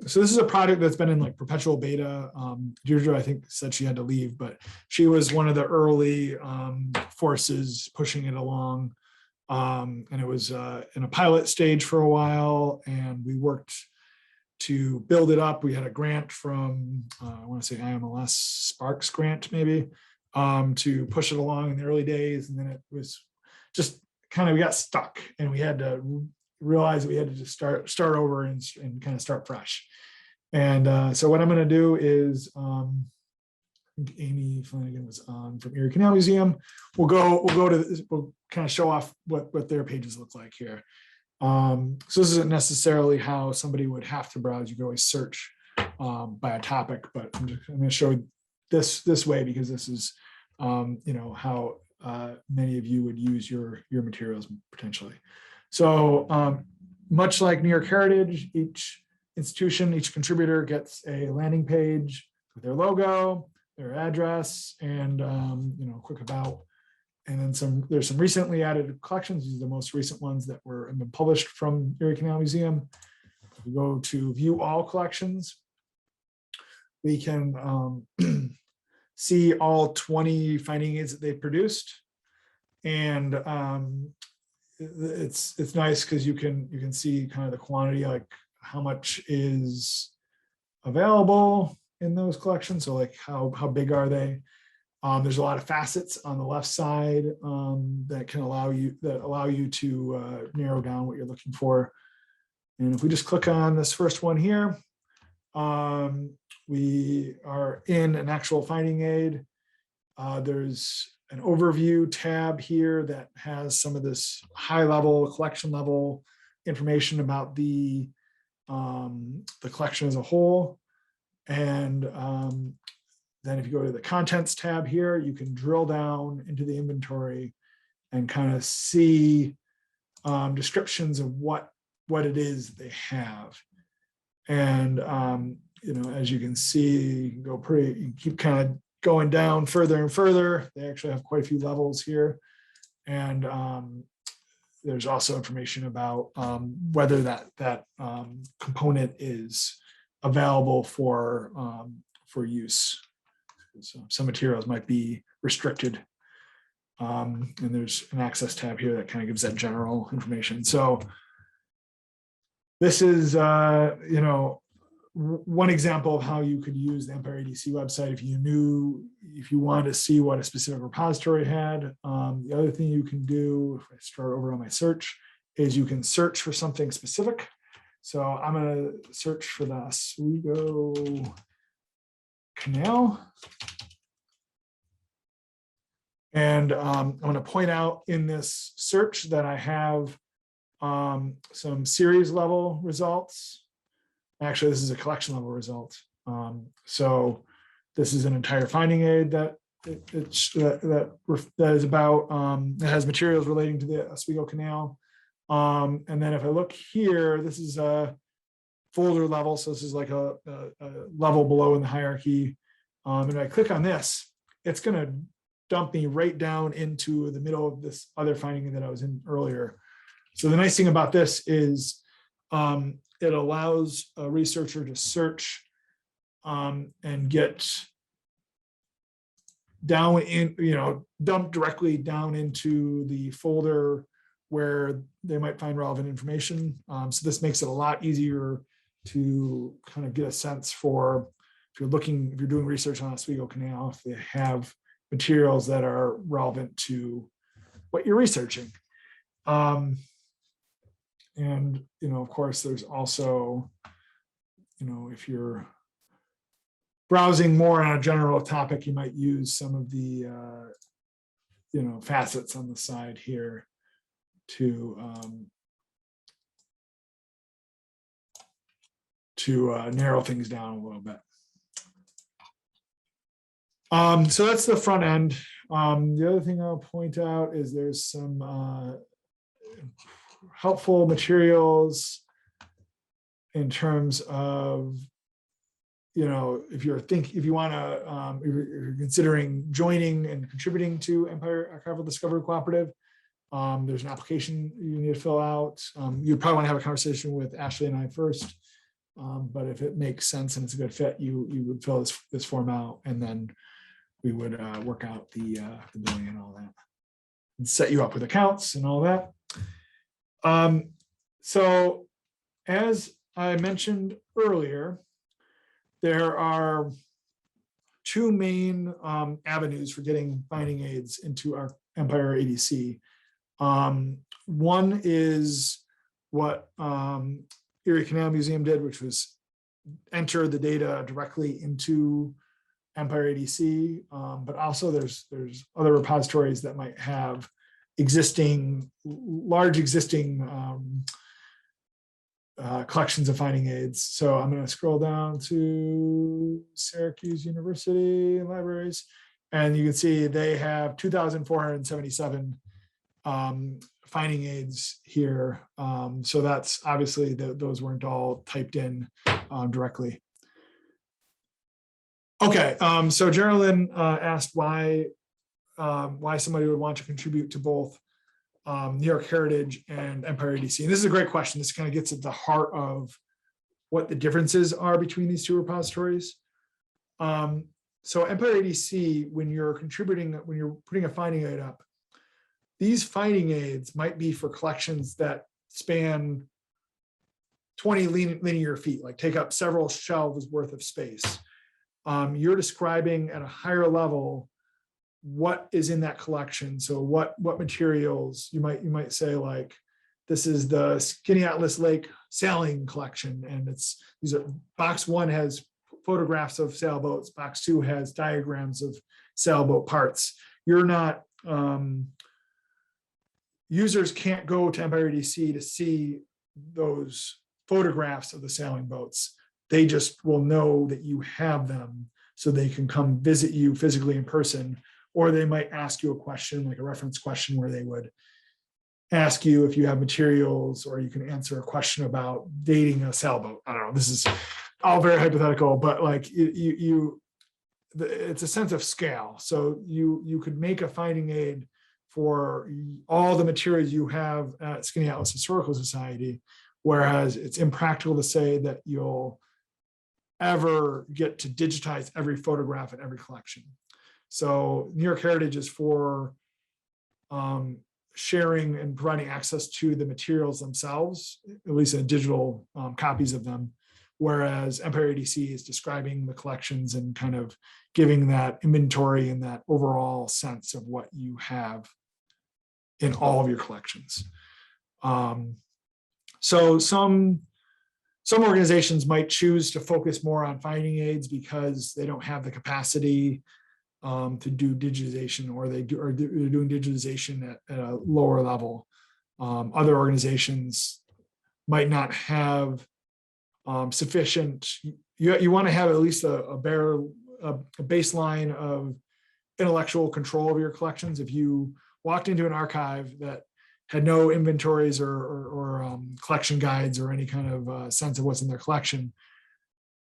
So this is a project that's been in like perpetual beta. Deirdre, I think, said she had to leave, but she was one of the early forces pushing it along. And it was in a pilot stage for a while, and we worked to build it up. We had a grant from, I want to say IMLS Sparks grant maybe, to push it along in the early days. And then it was just kind of, we got stuck and we had to realize that we had to just start over and kind of start fresh. And so what I'm going to do is, I think Amy Flanagan was on from Erie Canal Museum. We'll go to this, we'll kind of show off what their pages look like here. So this isn't necessarily how somebody would have to browse. You can always search by a topic, but I'm going to show this way because this is how many of you would use your materials potentially. So much like New York Heritage, each institution, each contributor gets a landing page with their logo, their address, and quick about And then there's some recently added collections. These are the most recent ones that have been published from Erie Canal Museum. If we go to view all collections, we can see all 20 finding aids that they've produced. And it's nice because you can see kind of the quantity, like how much is available in those collections. So like how big are they? There's a lot of facets on the left side that allow you to narrow down what you're looking for. And if we just click on this first one here, we are in an actual finding aid. There's an overview tab here that has some of this high level, collection level information about the collection as a whole. And then if you go to the contents tab here, you can drill down into the inventory and kind of see descriptions of what it is they have. And as you can see, you can keep kind of going down further and further. They actually have quite a few levels here. And there's also information about whether that component is available for use. So some materials might be restricted. And there's an access tab here that kind of gives that general information. So this is, one example of how you could use the Empire ADC website if you wanted to see what a specific repository had. The other thing you can do, if I start over on my search, is you can search for something specific. So I'm going to search for the Oswego Canal. And I'm going to point out in this search that I have some series level results. Actually, this is a collection level result. So this is an entire finding aid that is about, it has materials relating to the Oswego Canal. And then if I look here, this is a folder level. So this is like a level below in the hierarchy. And if I click on this, it's going to dump me right down into the middle of this other finding that I was in earlier. So the nice thing about this is it allows a researcher to search and get down in, dump directly down into the folder where they might find relevant information. So this makes it a lot easier to kind of get a sense for if you're doing research on Oswego Canal, if they have materials that are relevant to what you're researching. And, of course, there's also, if you're browsing more on a general topic, you might use some of the, facets on the side here to narrow things down a little bit. So that's the front end. The other thing I'll point out is there's some helpful materials in terms of, if you're considering joining and contributing to Empire Archival Discovery Cooperative, there's an application you need to fill out. You probably want to have a conversation with Ashley and I first, but if it makes sense and it's a good fit, you would fill this form out, and then we would work out the billing and all that, and set you up with accounts and all that. So as I mentioned earlier, there are two main avenues for getting finding aids into our Empire ADC. One is what Erie Canal Museum did, which was enter the data directly into Empire ADC, but also there's other repositories that might have large existing collections of finding aids. So I'm going to scroll down to Syracuse University Libraries, and you can see they have 2,477 finding aids here. So that's obviously those weren't all typed in directly. Okay, so Geraldine asked why why somebody would want to contribute to both New York Heritage and Empire ADC. And this is a great question. This kind of gets at the heart of what the differences are between these two repositories. So Empire ADC, when you're contributing, when you're putting a finding aid up, these finding aids might be for collections that span 20 linear feet, like take up several shelves worth of space. You're describing at a higher level what is in that collection. So what materials you might say, like, this is the Skinny Atlas Lake sailing collection, and these are box 1 has photographs of sailboats, box 2 has diagrams of sailboat parts. You're not users can't go to Empire ADC to see those photographs of the sailing boats. They just will know that you have them, so they can come visit you physically in person, or they might ask you a question, like a reference question, where they would ask you if you have materials, or you can answer a question about dating a sailboat. I don't know, this is all very hypothetical, but like it's a sense of scale. So you could make a finding aid for all the materials you have at Skinny Atlas Historical Society, whereas it's impractical to say that you'll ever get to digitize every photograph in every collection. So New York Heritage is for sharing and providing access to the materials themselves, at least in digital copies of them, whereas Empire ADC is describing the collections and kind of giving that inventory and that overall sense of what you have in all of your collections. So some organizations might choose to focus more on finding aids because they don't have the capacity to do digitization, or they're doing digitization at a lower level. Other organizations might not have sufficient. You want to have at least a baseline of intellectual control of your collections. If you walked into an archive that had no inventories or collection guides or any kind of sense of what's in their collection,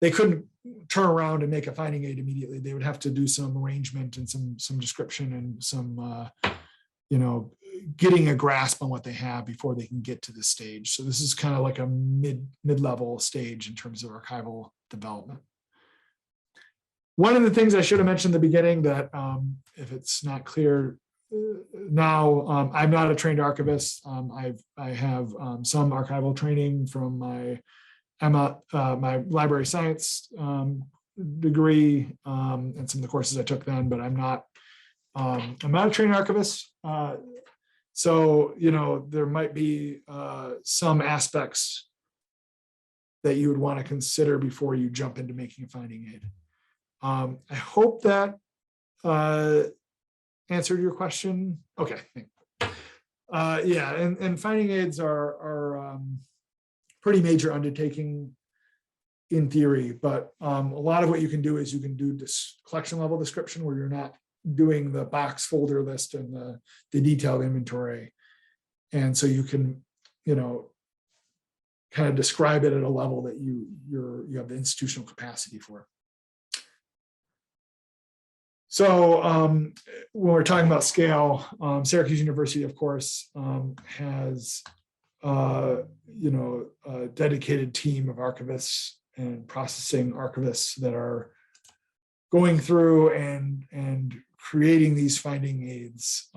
they couldn't turn around and make a finding aid immediately. They would have to do some arrangement and some description and some, getting a grasp on what they have before they can get to this stage. So this is kind of like a mid-level stage in terms of archival development. One of the things I should have mentioned in the beginning that if it's not clear now, I'm not a trained archivist. I have some archival training from my library science degree and some of the courses I took then, but I'm not a trained archivist. So, there might be some aspects that you would want to consider before you jump into making a finding aid. I hope that answered your question. Okay. Yeah, and finding aids are pretty major undertaking in theory, but a lot of what you can do is you can do this collection level description where you're not doing the box folder list and the detailed inventory. And so you can, kind of describe it at a level that you have the institutional capacity for. So when we're talking about scale, Syracuse University, of course, has a dedicated team of archivists and processing archivists that are going through and creating these finding aids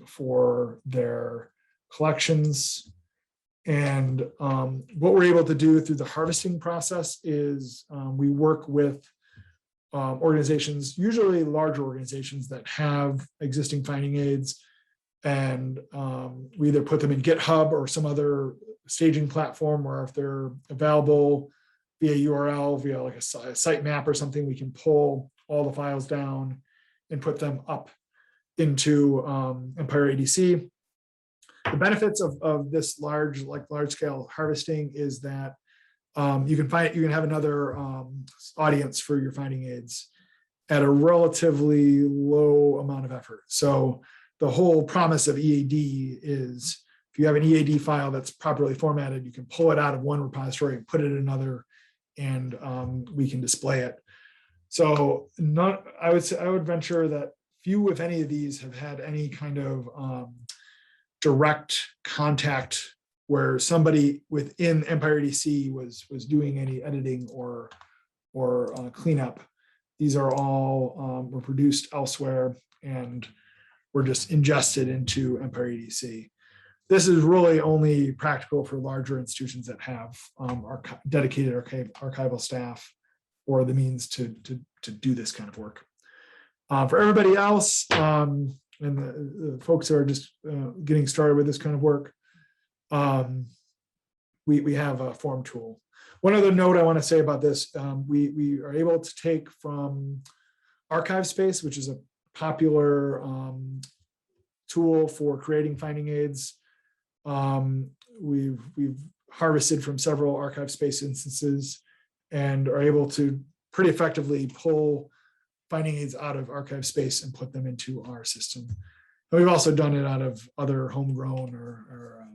for their collections. And what we're able to do through the harvesting process is we work with organizations, usually larger organizations that have existing finding aids, and we either put them in GitHub or some other staging platform, or if they're available via URL, via like a site map or something, we can pull all the files down and put them up into Empire ADC. The benefits of this large scale harvesting is that you can have another audience for your finding aids at a relatively low amount of effort. So the whole promise of EAD is if you have an EAD file that's properly formatted, you can pull it out of one repository and put it in another, and we can display it. So I would venture that few, if any of these have had any kind of direct contact where somebody within Empire EDC was doing any editing or cleanup. These are all were produced elsewhere and were just ingested into Empire EDC. This is really only practical for larger institutions that have dedicated archival staff or the means to do this kind of work. For everybody else, and the folks that are just getting started with this kind of work, we have a form tool. One other note I want to say about this, we are able to take from Archive Space, which is a popular tool for creating finding aids. We've harvested from several Archive Space instances and are able to pretty effectively pull finding aids out of Archive Space and put them into our system. And we've also done it out of other homegrown or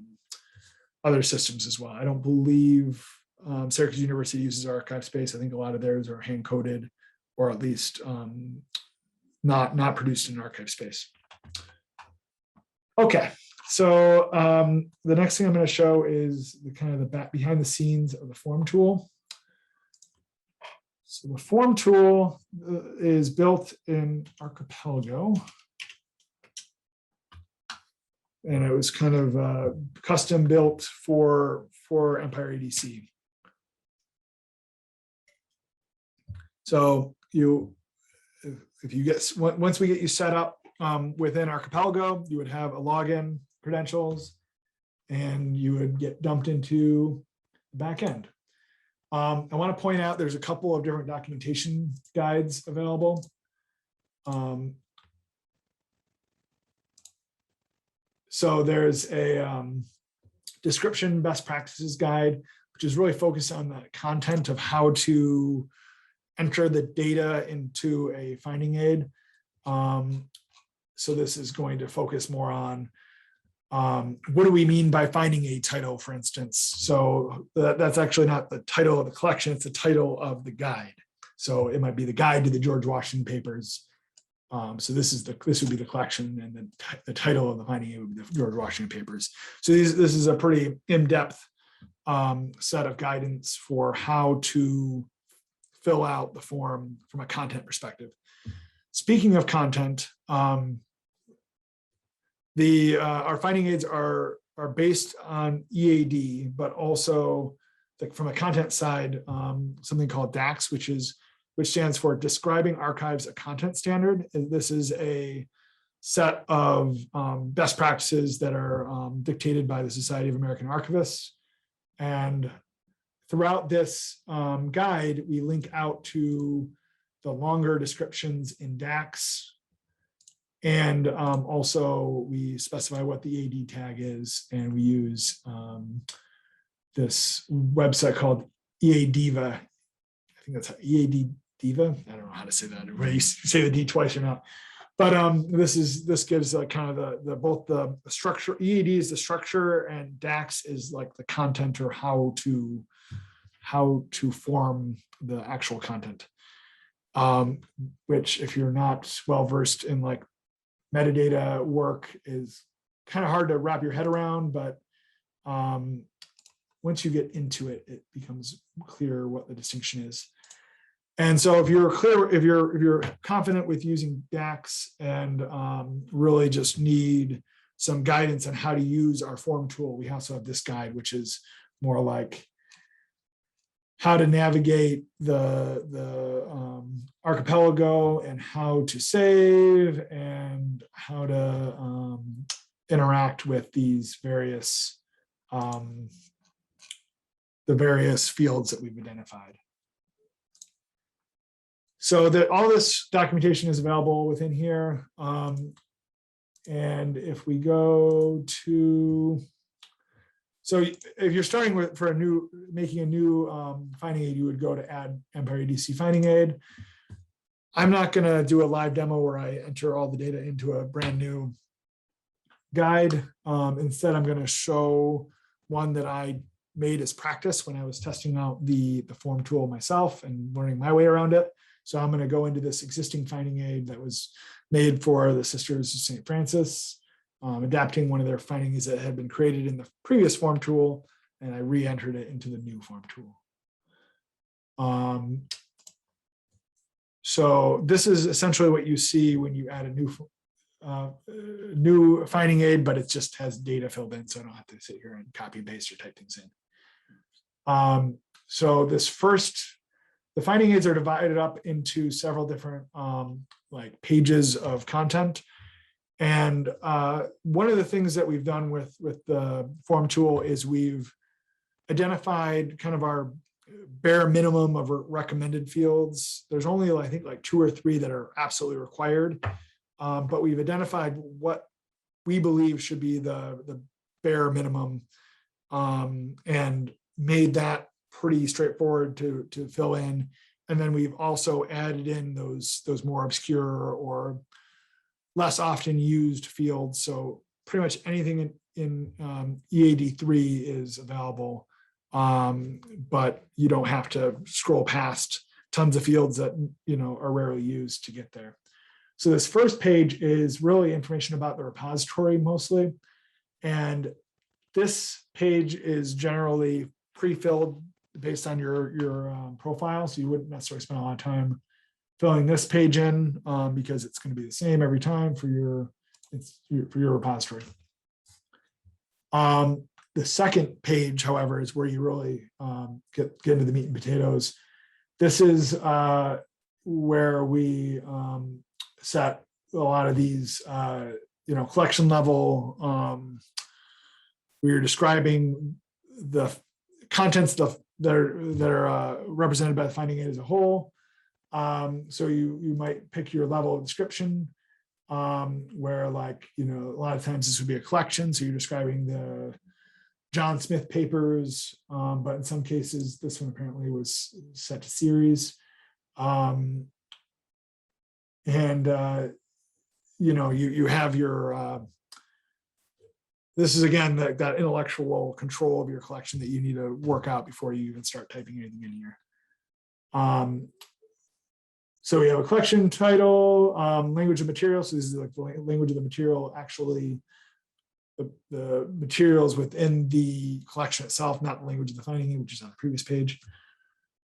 other systems as well. I don't believe Syracuse University uses Archive Space. I think a lot of theirs are hand coded, or at least not produced in Archive Space. Okay, so the next thing I'm going to show is the kind of the behind the scenes of the form tool. So the form tool is built in Archipelago. And it was kind of custom built for Empire EDC. So if you get, once we get you set up within Archipelago, you would have a login credentials and you would get dumped into the back end. I want to point out there's a couple of different documentation guides available. So there's a description best practices guide, which is really focused on the content of how to enter the data into a finding aid. So this is going to focus more on what do we mean by finding a title, for instance. So that's actually not the title of the collection, it's the title of the guide. So it might be the guide to the George Washington papers. So this would be the collection, and the title of the finding aid would be the George Washington papers. So this is a pretty in-depth set of guidance for how to fill out the form from a content perspective. Speaking of content, our finding aids are based on EAD, but also from a content side, something called DAX, which stands for Describing Archives, a Content Standard. And this is a set of best practices that are dictated by the Society of American Archivists. And throughout this guide, we link out to the longer descriptions in DAX. And also we specify what the AD tag is, and we use this website called EADiva. I think that's EAD Diva. I don't know how to say that. Whether you say the D twice or not. But this gives kind of both the structure. EAD is the structure, and DAX is like the content, or how to form the actual content. Which, if you're not well versed in like metadata work, is kind of hard to wrap your head around, but once you get into it, it becomes clear what the distinction is. And so if you're confident with using DAX and really just need some guidance on how to use our form tool, we also have this guide, which is more like how to navigate the Archipelago, and how to save, and how to interact with these various the various fields that we've identified. So that all this documentation is available within here. And if we go to, so if you're starting with making a new finding aid, you would go to add Empire EDC finding aid. I'm not going to do a live demo where I enter all the data into a brand new guide. Instead, I'm going to show one that I made as practice when I was testing out the form tool myself and learning my way around it. So I'm going to go into this existing finding aid that was made for the Sisters of St. Francis, adapting one of their findings that had been created in the previous form tool, and I re-entered it into the new form tool. So this is essentially what you see when you add a new finding aid, but it just has data filled in, so I don't have to sit here and copy and paste or type things in. So the finding aids are divided up into several different like pages of content. And one of the things that we've done with the form tool is we've identified kind of our bare minimum of recommended fields. There's only, I think, like 2 or 3 that are absolutely required, but we've identified what we believe should be the bare minimum, and made that pretty straightforward to fill in. And then we've also added in those more obscure or less often used fields. So pretty much anything in EAD3 is available, but you don't have to scroll past tons of fields that are rarely used to get there. So this first page is really information about the repository mostly, and this page is generally pre-filled based on your profile, so you wouldn't necessarily spend a lot of time filling this page in, because it's going to be the same every time for your repository. The second page, however, is where you really get into the meat and potatoes. This is where we set a lot of these, collection level. We are describing the contents that are represented by the finding aid as a whole. So you might pick your level of description, where, like, a lot of times this would be a collection. So you're describing the John Smith papers, but in some cases, this one apparently was set to series. You have your, this is again, that intellectual control of your collection that you need to work out before you even start typing anything in here. So we have a collection title, language of material. So this is like the language of the material, actually the materials within the collection itself, not the language of the finding, which is on the previous page.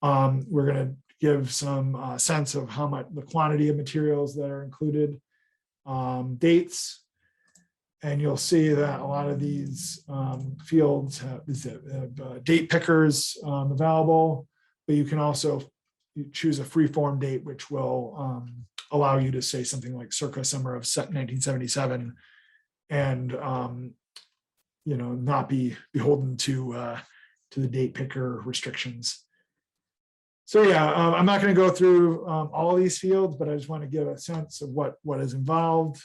We're going to give some sense of how much, the quantity of materials that are included, dates, and you'll see that a lot of these fields have date pickers available, but you can also choose a free-form date, which will allow you to say something like circa summer of 1977, and not be beholden to the date picker restrictions. So yeah, I'm not going to go through all these fields, but I just want to give a sense of what is involved.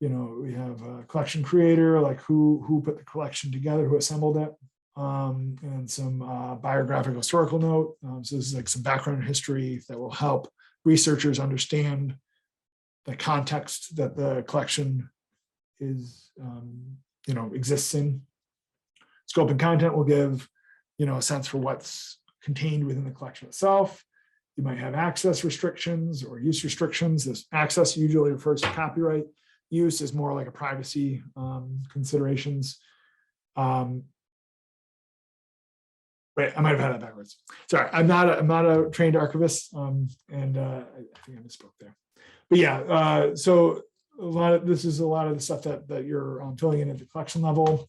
We have a collection creator, like who put the collection together, who assembled it, and some biographical historical note. So this is like some background history that will help researchers understand the context that the collection is, exists in. Scope and content will give, a sense for what's contained within the collection itself. You might have access restrictions or use restrictions. This access usually refers to copyright. Use is more like a privacy considerations. Wait, I might have had that backwards. Sorry, I'm not a trained archivist, and I think I misspoke there. But yeah, so this is a lot of the stuff that you're filling in at the collection level.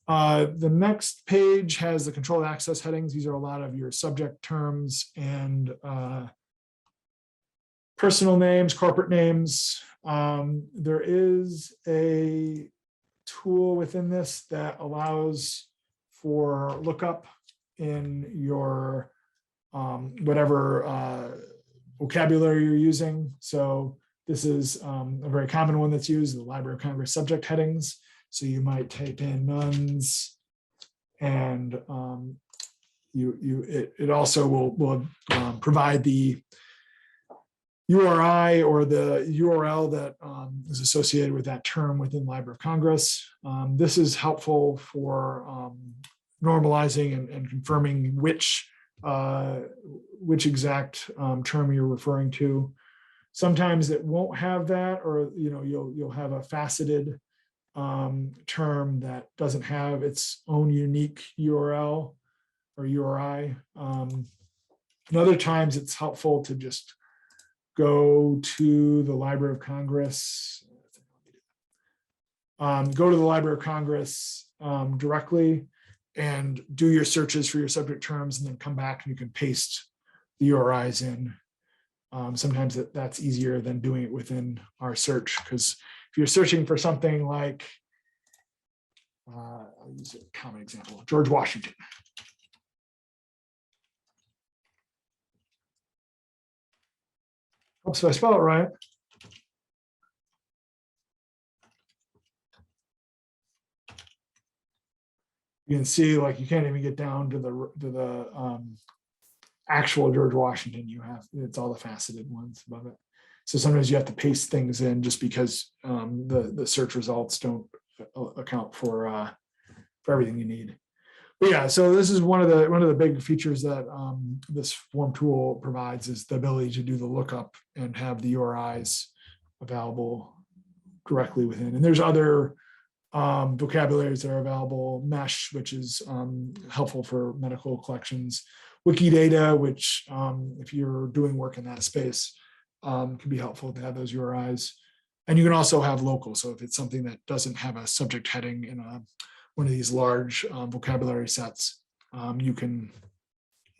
The next page has the controlled access headings. These are a lot of your subject terms and personal names, corporate names. There is a tool within this that allows for lookup in your whatever vocabulary you're using. So this is a very common one that's used, the Library of Congress subject headings. So you might type in nuns, and it also will provide the URI or the URL that is associated with that term within Library of Congress. This is helpful for normalizing and confirming which which exact term you're referring to. Sometimes it won't have that, or you'll have a faceted term that doesn't have its own unique URL or URI. And other times it's helpful to just go to the Library of Congress. Go to the Library of Congress directly and do your searches for your subject terms, and then come back and you can paste the URIs in. Sometimes that's easier than doing it within our search, because if you're searching for something like, I'll use a common example, George Washington. Oops, did I spell it right? You can see, like, you can't even get down to the actual George Washington. It's all the faceted ones above it. So sometimes you have to paste things in just because the search results don't account for everything you need. But yeah, so this is one of the big features that this form tool provides, is the ability to do the lookup and have the URIs available directly within. And there's other vocabularies that are available. Mesh, which is helpful for medical collections. Wikidata, which if you're doing work in that space, can be helpful to have those URIs. And you can also have local. So if it's something that doesn't have a subject heading in one of these large vocabulary sets, you can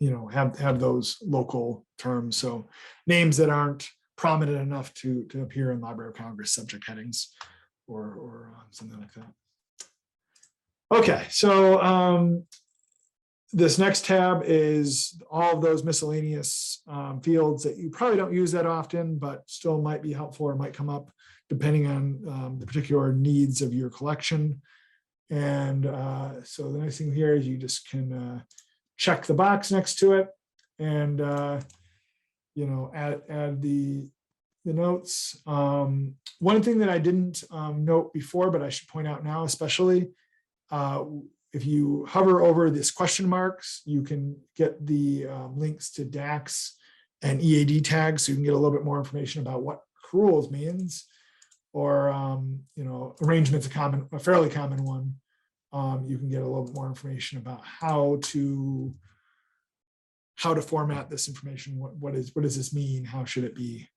have those local terms. So names that aren't prominent enough to appear in Library of Congress subject headings or something like that. Okay, so this next tab is all of those miscellaneous fields that you probably don't use that often, but still might be helpful or might come up depending on the particular needs of your collection. And so the nice thing here is you just can check the box next to it and add the notes. One thing that I didn't note before, but I should point out now, especially if you hover over this question marks, you can get the links to DAX and EAD tags, so you can get a little bit more information about what accruals means, or arrangement's a fairly common one. You can get a little bit more information about how to format this information. What does this mean? How should it be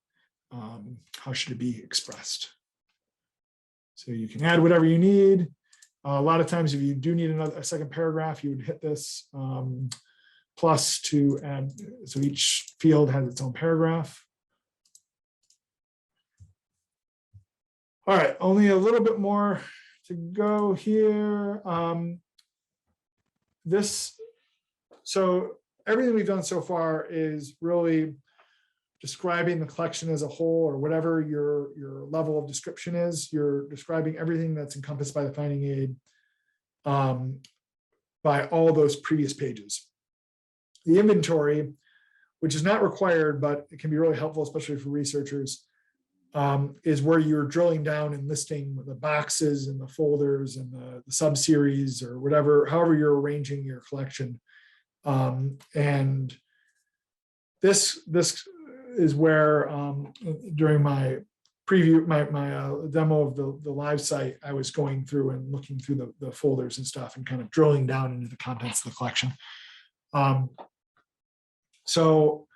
expressed? So you can add whatever you need. A lot of times, if you do need a second paragraph, you would hit this plus to add. So each field has its own paragraph. All right, only a little bit more to go here. So everything we've done so far is really describing the collection as a whole, or whatever your level of description is. You're describing everything that's encompassed by the finding aid by all those previous pages. The inventory, which is not required, but it can be really helpful, especially for researchers, is where you're drilling down and listing the boxes and the folders and the sub-series, or however you're arranging your collection. And this is where during my preview, my demo of the live site, I was going through and looking through the folders and stuff and kind of drilling down into the contents of the collection. So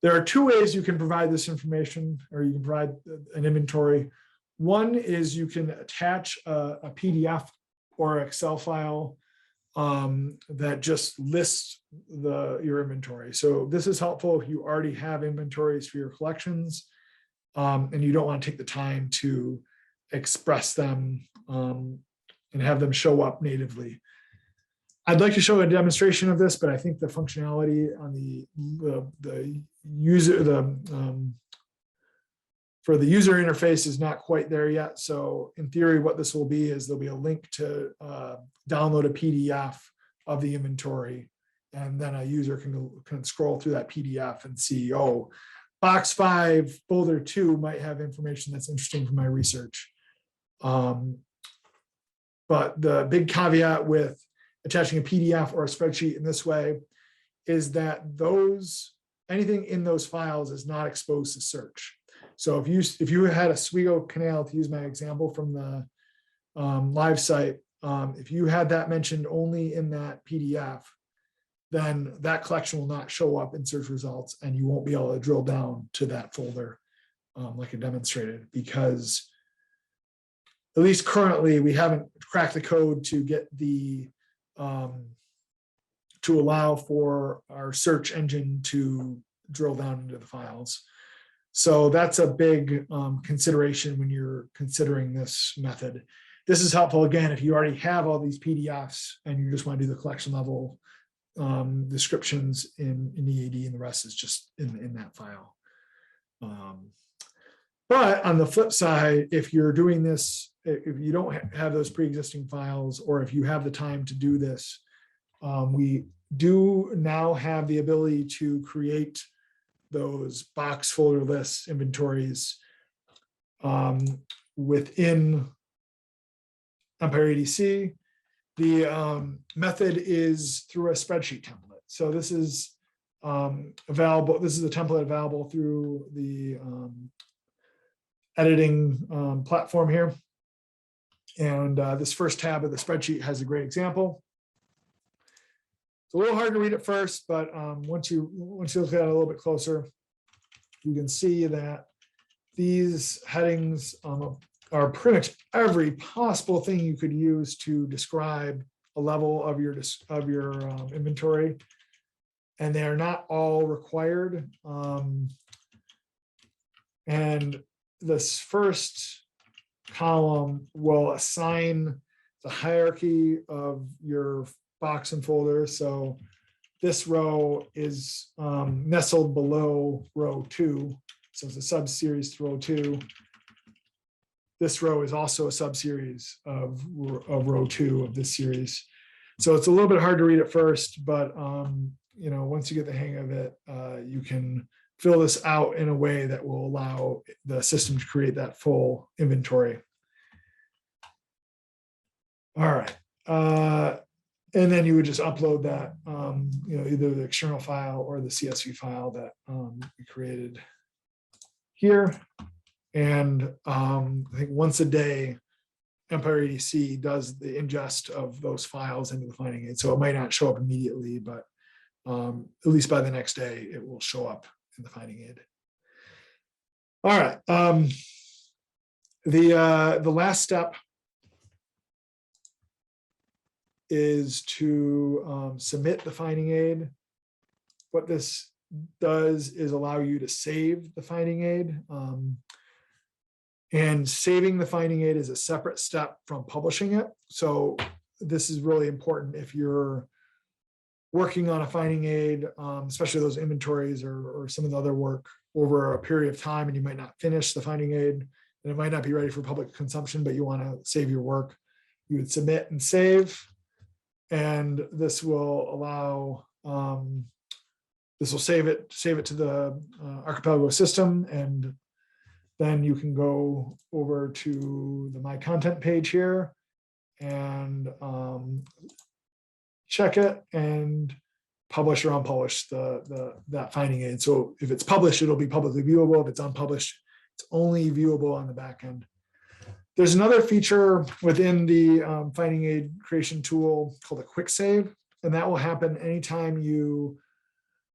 there are two ways you can provide this information, or you can provide an inventory. One is you can attach a PDF or Excel file that just lists your inventory. So this is helpful if you already have inventories for your collections and you don't want to take the time to express them and have them show up natively. I'd like to show a demonstration of this, but I think the functionality on the user, for the user interface is not quite there yet. So in theory, what this will be is there'll be a link to download a PDF of the inventory, and then a user can scroll through that PDF and see, oh, box 5, folder 2 might have information that's interesting for my research. But the big caveat with attaching a PDF or a spreadsheet in this way is that anything in those files is not exposed to search. So if you had a Oswego Canal, to use my example from the live site, if you had that mentioned only in that PDF, then that collection will not show up in search results, and you won't be able to drill down to that folder like I demonstrated, because at least currently we haven't cracked the code to get the to allow for our search engine to drill down into the files. So that's a big consideration when you're considering this method. This is helpful, again, if you already have all these PDFs and you just want to do the collection level descriptions in EAD, and the rest is just in that file. But on the flip side, if you're doing this, if you don't have those pre-existing files, or if you have the time to do this, we do now have the ability to create those box folder lists, inventories within Empire EDC. The method is through a spreadsheet template. So this is available. This is a template available through the editing platform here. And this first tab of the spreadsheet has a great example. It's a little hard to read at first, but once you look at it a little bit closer, you can see that these headings are pretty much every possible thing you could use to describe a level of your inventory, and they are not all required. And this first column will assign the hierarchy of your box and folder. So this row is nestled below row 2. So it's a sub-series to row 2. This row is also a sub-series of row 2 of this series. So it's a little bit hard to read at first, but once you get the hang of it, you can fill this out in a way that will allow the system to create that full inventory. All right. And then you would just upload that, either the external file or the CSV file that we created here. And I think once a day, Empire EDC does the ingest of those files into the finding aid. So it might not show up immediately, but at least by the next day, it will show up in the finding aid. All right. The last step is to submit the finding aid. What this does is allow you to save the finding aid. And saving the finding aid is a separate step from publishing it. So this is really important if you're working on a finding aid, especially those inventories or some of the other work over a period of time, and you might not finish the finding aid, and it might not be ready for public consumption, but you want to save your work. You would submit and save. And this will allow, this will save it to the Archival system, and then you can go over to the My Content page here and check it and publish or unpublish that finding aid. So if it's published, it'll be publicly viewable. If it's unpublished, it's only viewable on the back end. There's another feature within the finding aid creation tool called a quick save, and that will happen anytime you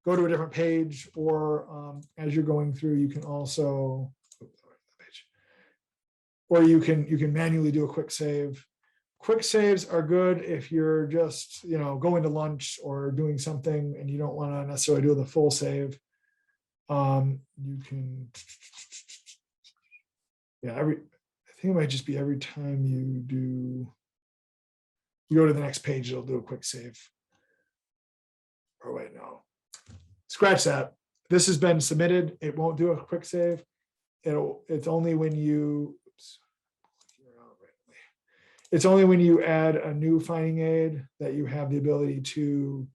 go to a different page, or as you're going through, you can also, or you can manually do a quick save. Quick saves are good if you're just going to lunch or doing something and you don't want to necessarily do the full save. You can, I think it might just be every time you go to the next page, it'll do a quick save. Or wait, no, scratch that. This has been submitted. It won't do a quick save. It's only when you, it's only when you add a new finding aid that you have the ability to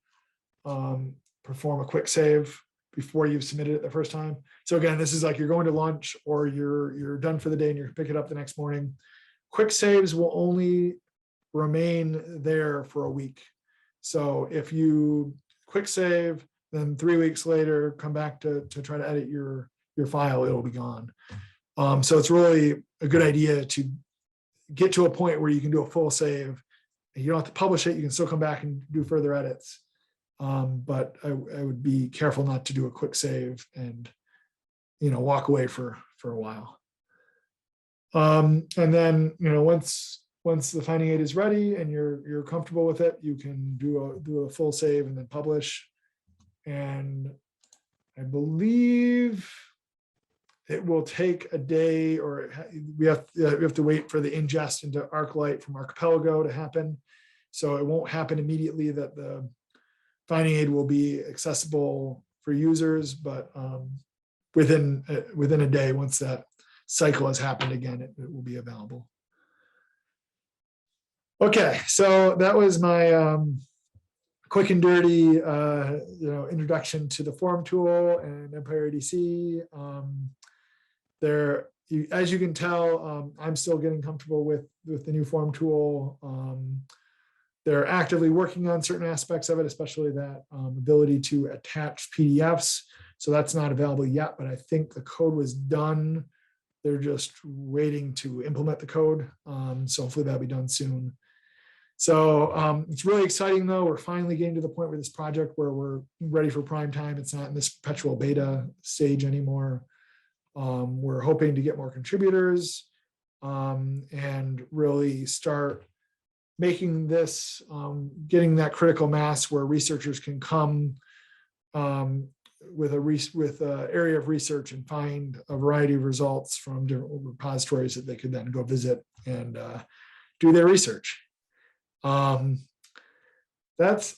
perform a quick save before you've submitted it the first time. So again, this is like you're going to lunch or you're done for the day and you're picking it up the next morning. Quick saves will only remain there for a week. So if you quick save, then 3 weeks later, come back to try to edit your file, it'll be gone. So it's really a good idea to get to a point where you can do a full save. You don't have to publish it. You can still come back and do further edits. But I would be careful not to do a quick save and, walk away for a while. And then, once the finding aid is ready and you're comfortable with it, you can do a full save and then publish. And I believe it will take a day, or we have to wait for the ingest into ArcLight from Archipelago to happen. So it won't happen immediately that the finding aid will be accessible for users, but within a day, once that cycle has happened again, it will be available. Okay, so that was my quick and dirty introduction to the form tool and Empire ADC. As you can tell, I'm still getting comfortable with the new form tool. They're actively working on certain aspects of it, especially that ability to attach PDFs. So that's not available yet, but I think the code was done. They're just waiting to implement the code. So hopefully that'll be done soon. So it's really exciting though. We're finally getting to the point where this project where we're ready for prime time. It's not in this perpetual beta stage anymore. We're hoping to get more contributors and really start making this, getting that critical mass where researchers can come with an area of research and find a variety of results from different repositories that they could then go visit and do their research. That's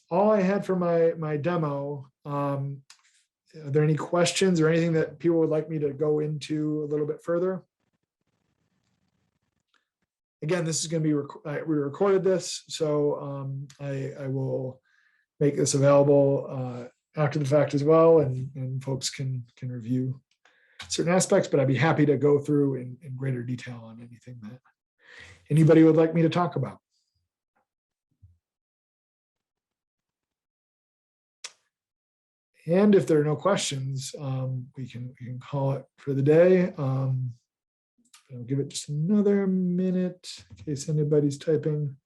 all I had for my demo. Are there any questions or anything that people would like me to go into a little bit further? Again, this is going to be, we recorded this, so I will make this available after the fact as well, and folks can review certain aspects, but I'd be happy to go through in greater detail on anything that anybody would like me to talk about. And if there are no questions, we can call it for the day. I'll give it just another minute in case anybody's typing.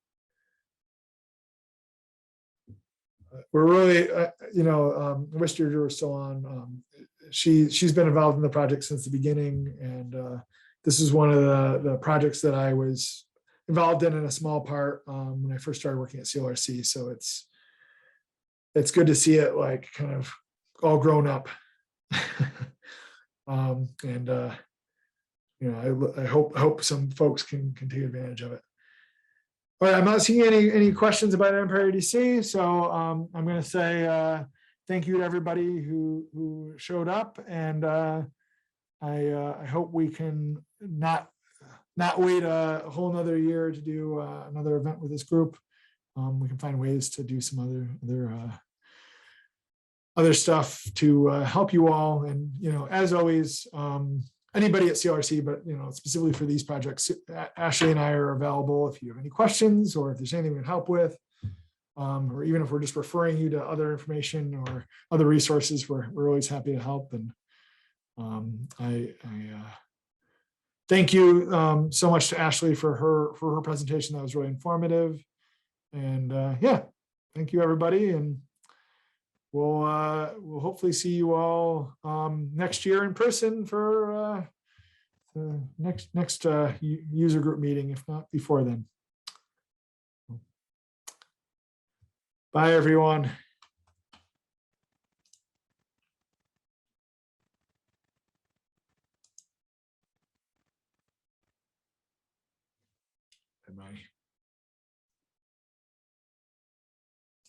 We're really, I wish Deirdre were still on. She's been involved in the project since the beginning, and this is one of the projects that I was involved in a small part when I first started working at CLRC. So it's good to see it like kind of all grown up. I hope some folks can take advantage of it. All right, I'm not seeing any questions about Empire ADC, so I'm going to say thank you to everybody who showed up, and I hope we can not wait a whole nother year to do another event with this group. We can find ways to do some other stuff to help you all, and as always. Anybody at CLRC, but specifically for these projects, Ashley and I are available if you have any questions or if there's anything we can help with, or even if we're just referring you to other information or other resources, we're always happy to help. And I thank you so much to Ashley for her presentation. That was really informative. And yeah, thank you everybody, and we'll hopefully see you all next year in person for the next user group meeting, if not before then. Bye, everyone. Bye-bye.